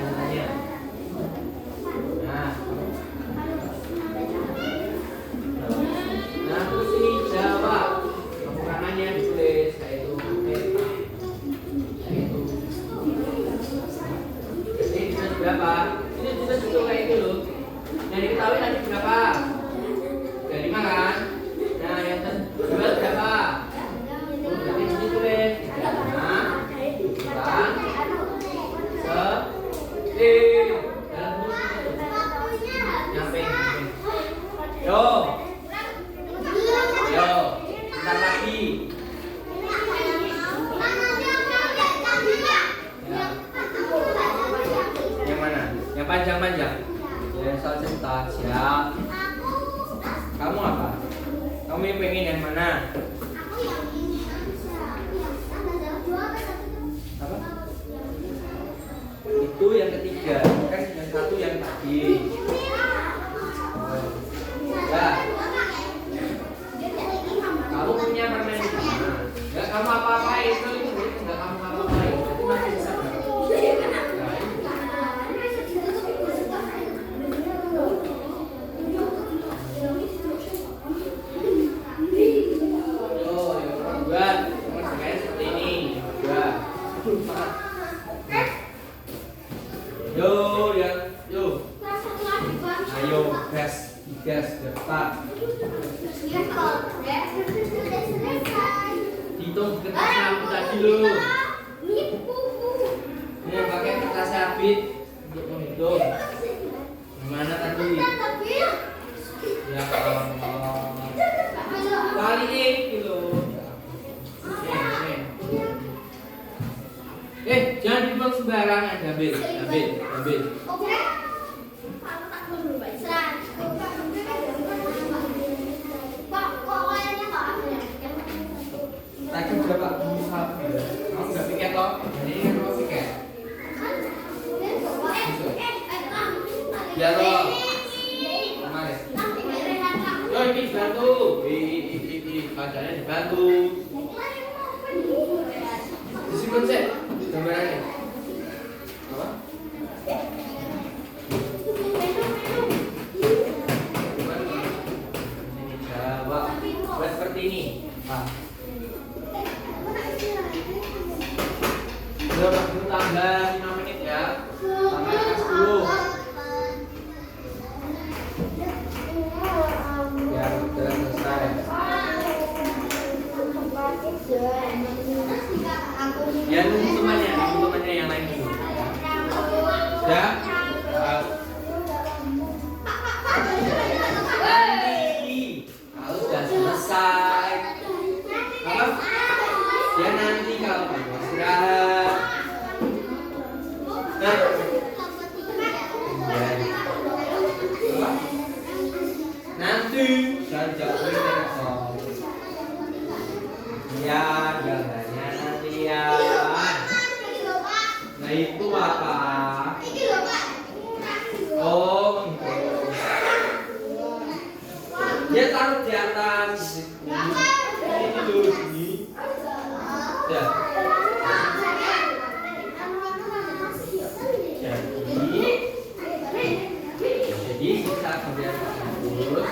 Tanya. Nah, terus ini jawab. Pengurangannya ditulis kayak itu. Jadi tulis berapa? Ini tulis itu kayak itu loh. Yang diketahui tadi berapa? 5 kan? Nah, yang terjual berapa? Berarti ini tulis 5, 10. Yo. Yang panjang-panjang. Ya, soal cerita. Siap. Kamu apa? Kamu yang pengen yang mana? Aku yang ini Apa? Itu yang ketiga. Kan yang satu yang tadi. Ya. Kamu punya permen di mana? Enggak kamu apa-apain. Kalau itu enggak kamu apa-apain. Nanti masih bisa. Gas cepat. Hitung kertasnya aku tadi lo. Ini pakai kertas habit untuk menghitung. Gimana tadi? Ya Allah. Balik gitu. Jangan dibuang sembarangan, ambil. Tadi berapa busa? Kamu nggak piket toh? Jadi ini kan kamu piket. Ya toh. Kemarin. Yo ini dibantu. Bacanya dibantu. Disimpan sih gambarannya. Apa? Ini jawab. Buat seperti ini. Berapa dulu tambah 5 menit ya? Tambah kelas 10. Ya, sudah selesai. Ya, nunggu temannya yang lain dulu. Ya. Nanti kalau sudah selesai. Apa? Ya nanti kalau kamu istirahat. Nanti saya jauhin telepon. Ya, jalannya nanti ya. Nah itu apa? Oh, dia taruh di atas. Ini dulu ini. Ya. Jadi sisa kemudian terus.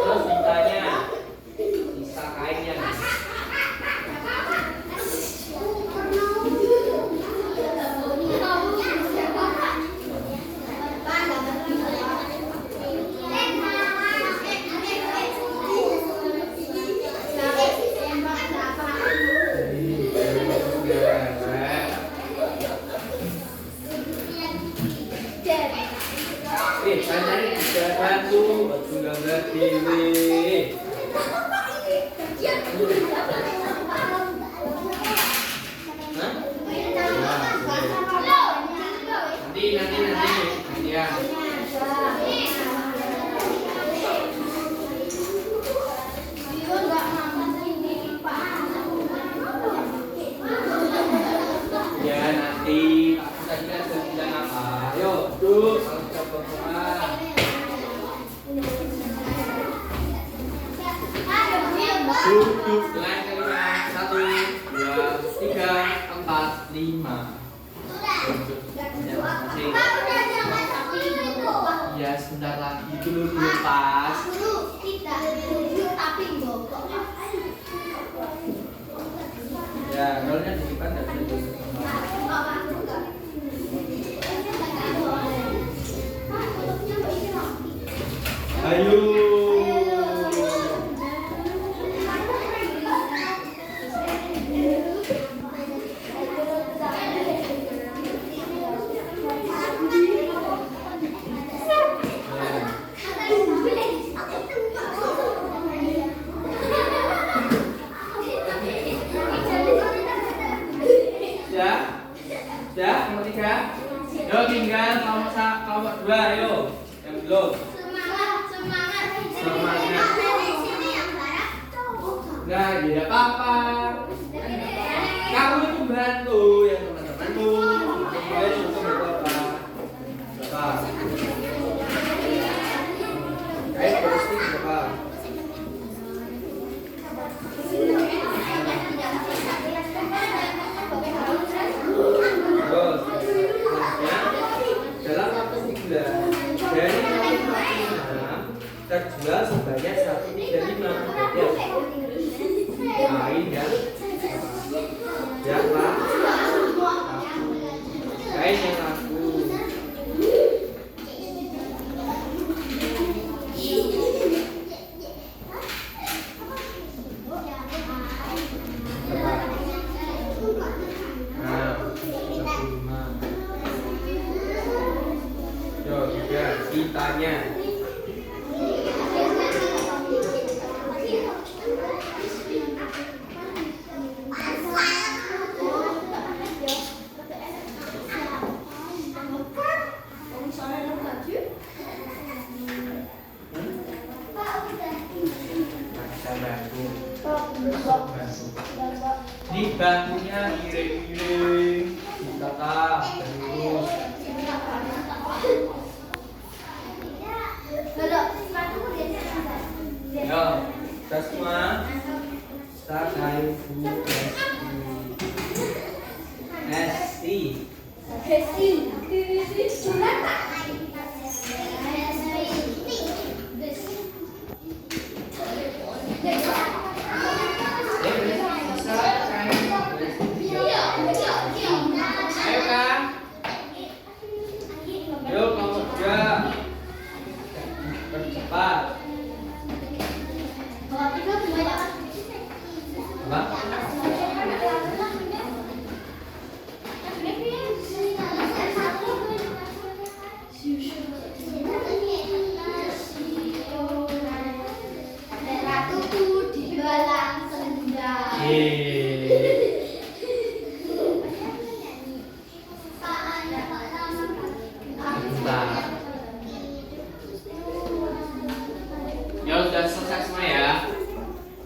Terus ditanya sisa kainnya. Kalian bisa bantu sudah berdiri. Nanti ya. Ya nanti aku tadi kan sudah bilang apa? Ayo, tuh kalau sudah berkenan. Duduk dengan kalimat 1, 2, 3, 4, 5. Ya sebentar lagi dulu pas. Ya rolnya di depan dan di ayo. Udah, tidak apa-apa. Kamu itu bantu yang teman-temanmu. Kalian untuk bantu apa? Bapak. Ayo posting Bapak. Terus, selanjutnya dalam waktu 3 dari 0,5 terjual sebanyak 135. Ya. Kain ya. Ya Pak. Kain yang laku. Nah, 45. Yo, juga ditanya. Di bangkunya iring-iring ditata terus. Yo, kita semua start dari Bu Esti. Ayo Kak. Yuk nomor 2. Percepat. Apa? Ya sudah selesai semua ya.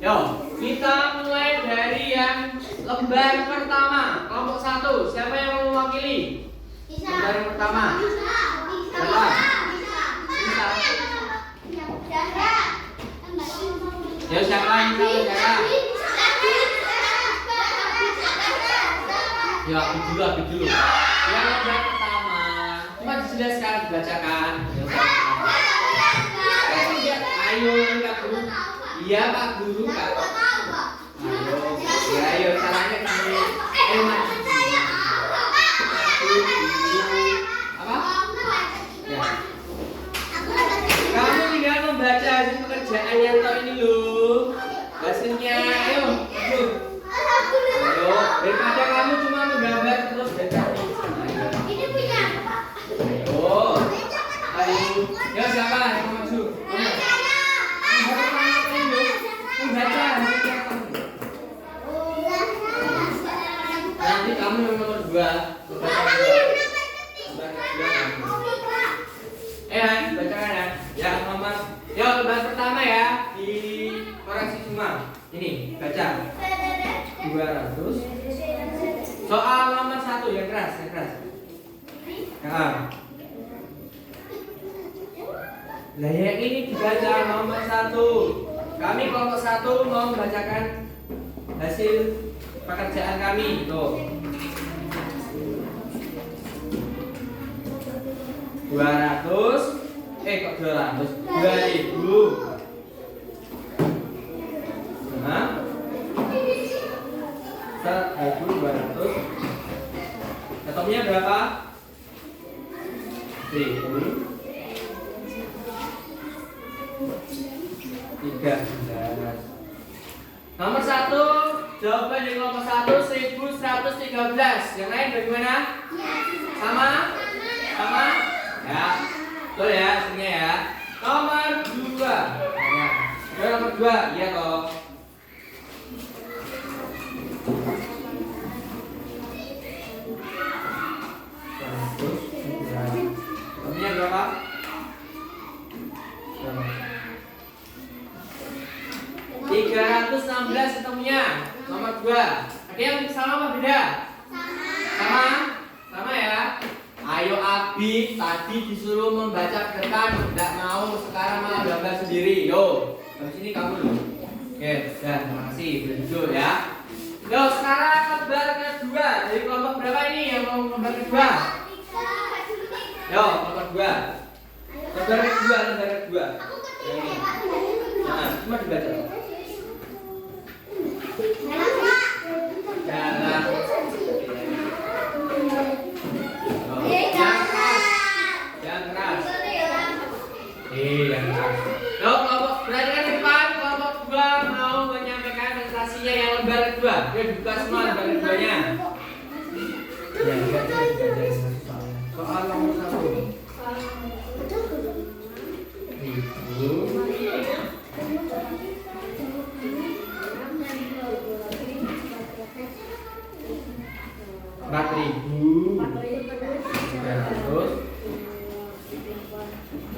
Yo, kita mulai dari yang lembar pertama, kelompok 1. Siapa yang mau mewakili? Lembar yang pertama. Siapa? Bisa. Ya siapa yang bisa bicara? Ya, aku dulu. Yang lembar pertama, cuma dijelaskan dibacakan. Ayo Kak Guru. Iya Pak Guru Kak. Ayo caranya gini. Ayo maju. Apa? Ya. Kamu tinggal membaca hasil pekerjaannya toh ini loh. Hasilnya ayo. Ayo, daripada kamu cuma menggambar terus baca. Ini punya Pak. Ayo. Ya siapa yang mau maju? Nanti kamu yang nomor 2. Bacakan ya. Ya nomor. Ya lembar pertama ya di koreksi semua. Ini baca. 200. Soal nomor 1 yang keras. Nah. Nah yang ini dibaca nomor 1. Kami kelompok 1 mau membacakan hasil pekerjaan kami. Tuh. 200. Kok 200? 2000. Nah. 1.200. Ketopnya berapa? 1000. 13. Nomor 1, jawaban di nomor 1 1113. Yang lain bagaimana? Sama? Ya. Betul ya, hasilnya ya. Nomor 2. Nomor 2, iya toh. Nomornya berapa? 300. 216 ketemunya. Nomor 2. Ada yang sama apa beda? Sama? Sama ya. Ayo Abi, tadi disuruh membaca depan, tidak mau, sekarang malah gambar sendiri. Yo, habis ini kamu loh. Oke, sudah, terima kasih. Betul ya. Yo, sekarang lembar kedua. Dari kelompok berapa ini yang mau lembar kedua? Yo, nomor 2. Lembar kedua. Nah, cuma dibaca. Jalan. Yang keras. Yang keras. Yo, kelompok perhatikan di depan. Kelompok 2 mau menyampaikan presentasinya yang lembar kedua. Dia dibuka semua lembar keduanya. Ya, soal nomor 1.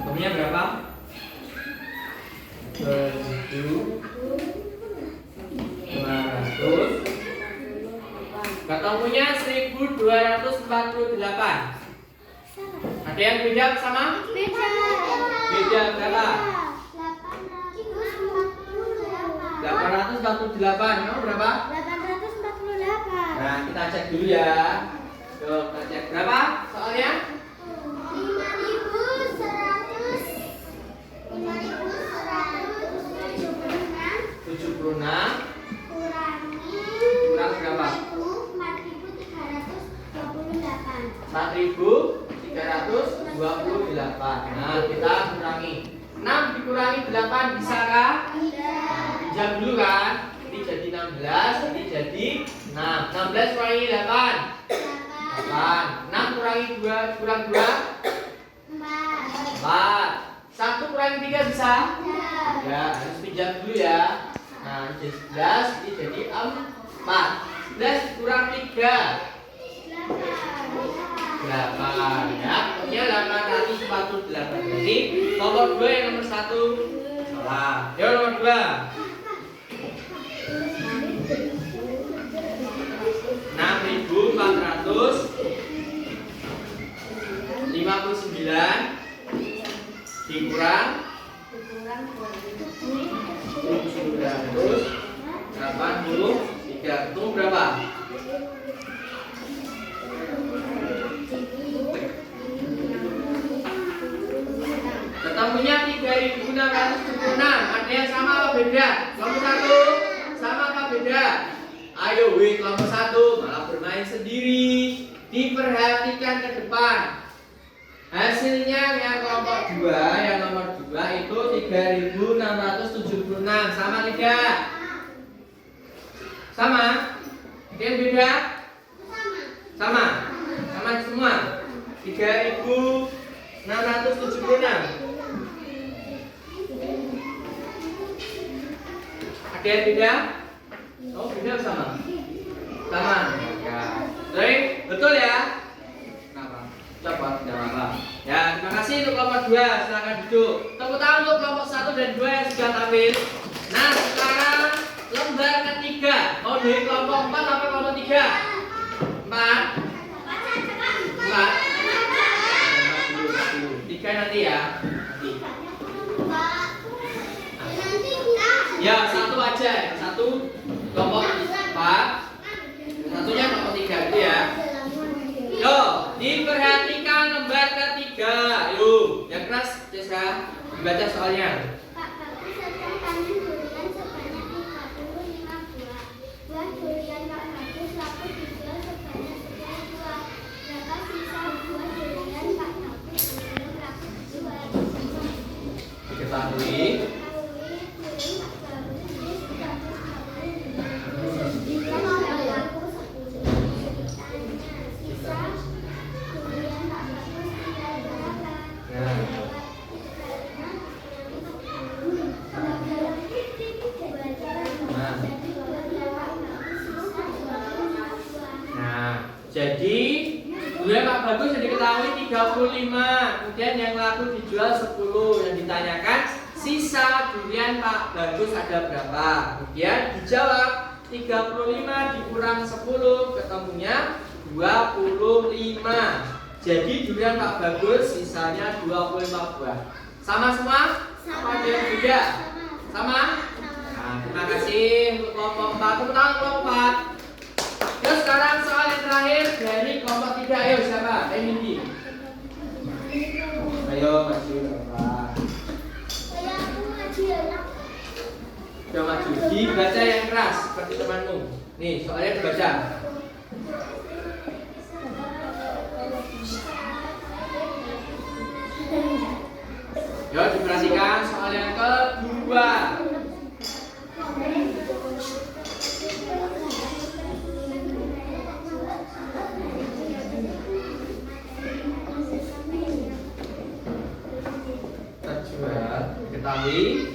Ketemunya berapa? 1.200. Ketemunya 1.248. Ada yang beda sama? Beda berapa? 848. Kamu berapa? 848. Nah, kita cek dulu ya. Yuk, kita cek berapa soalnya? 76 kurang berapa? 4.328. Nah, kita kurangi 6 dikurangi 8 bisakah? Pinjam dulu kan? Ini jadi 16, ini jadi 6. 16 kurangi 8. 6 kurangi 2 kurang 2 4. 1 kurangi 3 bisa? Ya, harus pinjam dulu ya. Nah, ini jadi 11, ini jadi 4. 11 kurang 3 8 ya. Pokoknya 848. Jadi nomor 2 yang nomor 1 salah. Ya, nomor 2. 6.459 dikurang 783. Itu berapa? Ketemunya 3.676. Ada yang sama apa beda? Kelompok 1 sama apa beda? Ayo kelompok 1 malah bermain sendiri. Diperhatikan ke depan. Hasilnya yang kelompok 2, yang nomor 2 itu 3.676. Sama tidak? Sama? Ada yang beda? Sama? Sama semua? 3.676. Ada yang beda? Oh, beda sama? Sama? Ya. Baik, betul ya? Kenapa? Coba, tidak apa. Ya, terima kasih untuk kelompok 2. Silakan duduk. Tepuk tangan untuk kelompok 1 dan 2 yang sudah tampil. Nah, sekarang lembar ketiga. Mau dari kelompok 4 sampai kelompok 3? 4? 4? 3 nanti ya. Ya, 1 aja. 1 kelompok 4. Satunya kelompok 3 itu ya. Yo, diperhatikan lembar ketiga. Yuk, yang keras, Cesra, dibaca soalnya. Pak Bagus sedang panen durian sebanyak 35 buah. Buah durian Pak Bagus laku dijual sebanyak 10 buah. Berapa sisa buah durian Pak Bagus sebelum laku dijual? Diketahui. Jadi durian Pak Bagus yang diketahui 35, kemudian yang laku dijual 10. Yang ditanyakan sisa durian durian Pak Bagus ada berapa? Kemudian dijawab 35 dikurang 10 ketemunya 25. Jadi durian Pak Bagus sisanya 25 buah. Sama semua? Apa ada yang beda? Sama? Nah, terima kasih untuk kelompok 4. Tepuk tangan kelompok 4. Terus sekarang soal yang terakhir dari kelompok 3. Ayo siapa? Emily. Ayo maju Bapak. Coba maju. Dibaca yang keras seperti temanmu. Nih soalnya dibaca. Yuk diperhatikan soal yang kedua. Terjual, ketahui,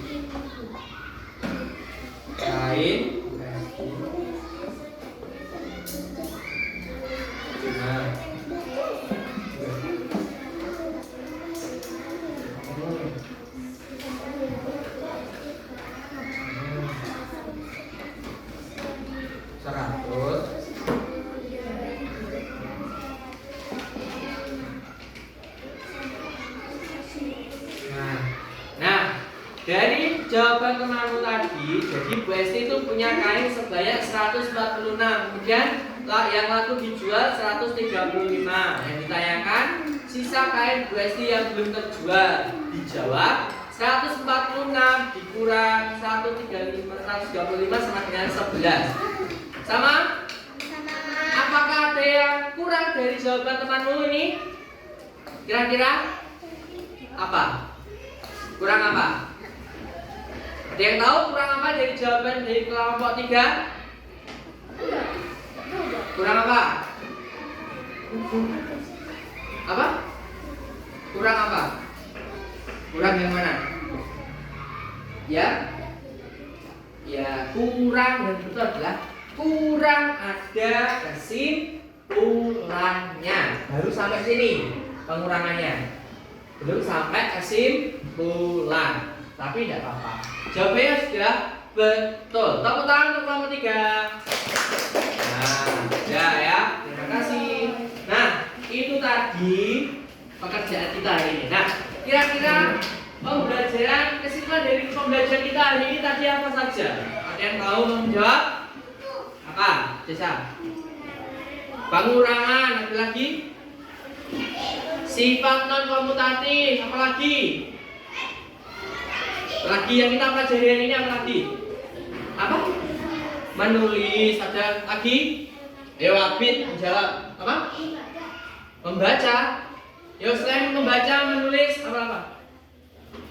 kain, dari jawaban temanmu tadi, jadi Bu Esti itu punya kain sebanyak 146. Kemudian yang laku dijual 135. Yang ditanyakan sisa kain Bu Esti yang belum terjual. Dijawab 146 dikurang 135 sama dengan 11. Sama? Apakah ada yang kurang dari jawaban temanmu ini? Kira-kira apa? Kurang apa? Ada yang tahu kurang apa dari jawaban dari kelompok 3? Kurang apa? Apa? Kurang apa? Kurang yang mana? Ya? Ya, kurang dan betul adalah kurang ada kesimpulannya. Baru sampai sini pengurangannya. Belum sampai kesimpulan. Tapi tidak apa-apa. Jawabannya sudah betul. Tepuk tangan untuk kelompok 3. Nah, ya. Terima kasih. Nah, itu tadi pekerjaan kita hari ini. Nah, kira-kira pembelajaran kesimpulan dari pembelajaran kita hari ini tadi apa saja? Ada yang tahu menjawab? Apa? Jasa. Pengurangan, ada lagi? Sifat non komutatif, apa lagi? Lagi yang kita pelajari hari ini apa lagi? Apa? Menulis, ada lagi? Ayo Abid menjawab. Apa? Membaca. Yo selain membaca, menulis apa?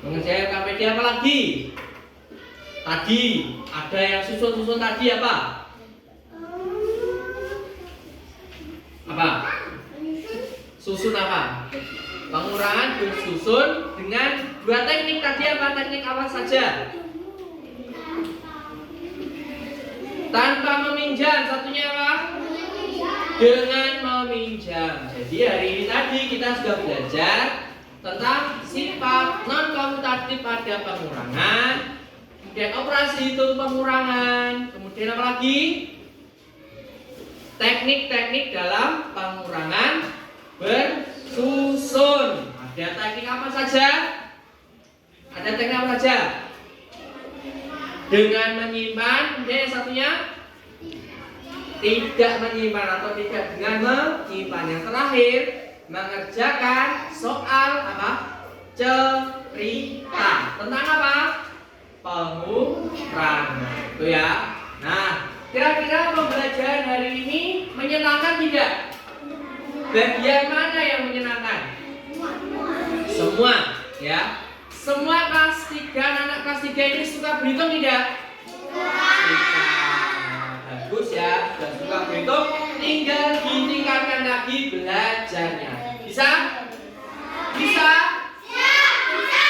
Mengerjakan KPD apa lagi? Tadi ada yang susun tadi apa? Apa? Susun apa? Pengurangan bersusun dengan 2 teknik tadi apa? Teknik apa saja? Tanpa meminjam, satunya apa? Dengan meminjam. Jadi hari ini tadi kita sudah belajar tentang sifat non komutatif pada pengurangan, kemudian operasi hitung pengurangan, kemudian apa lagi? Teknik-teknik dalam pengurangan bersusun. Ada teknik apa saja? Ada teknik apa saja? Dengan menyimpan, kemudian yang satunya tidak menyimpan atau tidak dengan menyimpan. Yang terakhir mengerjakan soal apa? Cerita. Tentang apa? Pengurangan. Itu ya. Nah, kira-kira pembelajaran hari ini menyenangkan tidak? Bagian mana yang menyenangkan? Semua, ya. Semua kelas 3, anak kelas 3 ini suka berhitung tidak? Suka. Bagus ya, sudah suka berhitung. Tinggal ditingkatkan lagi belajarnya. Bisa? Bisa? Bisa.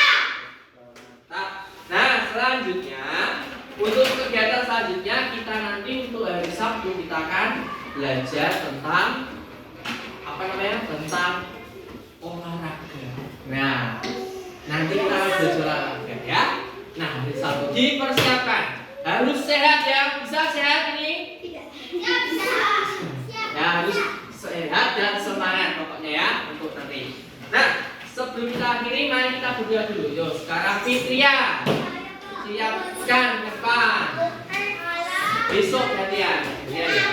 Nah, selanjutnya untuk kegiatan selanjutnya kita nanti untuk hari Sabtu kita akan belajar tentang apa namanya? Tentang olahraga. Nah, nanti kita belajar olahraga ya. Nah, hari Sabtu dipersiapkan. Harus sehat ya. Bisa sehat ini? Tidak. Bisa. Ya, harus sehat dan semangat pokoknya ya untuk nanti. Nah, sebelum kita akhiri, mari kita berdoa dulu. Yo, sekarang Fitria siapkan ke depan. Besok gantian. Ya, ya.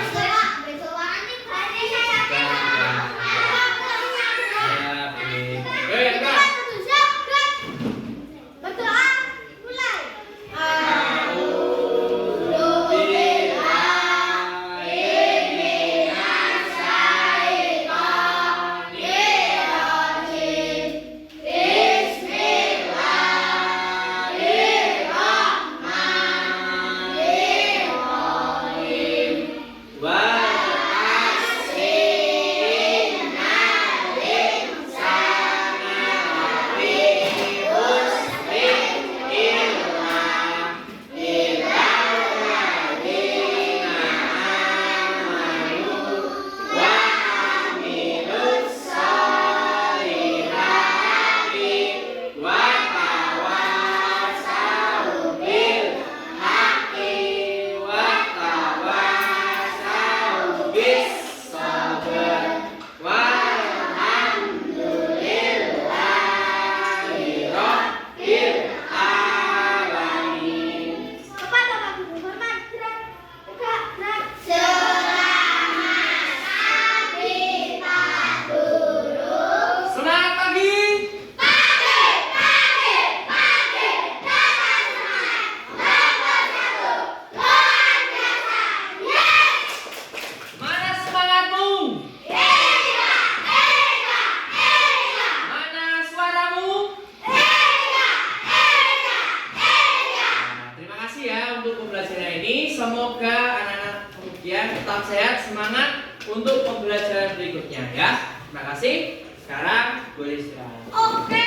Semoga anak-anak kemudian tetap sehat, semangat untuk pembelajaran berikutnya ya. Terima kasih. Sekarang boleh istirahat. Oke.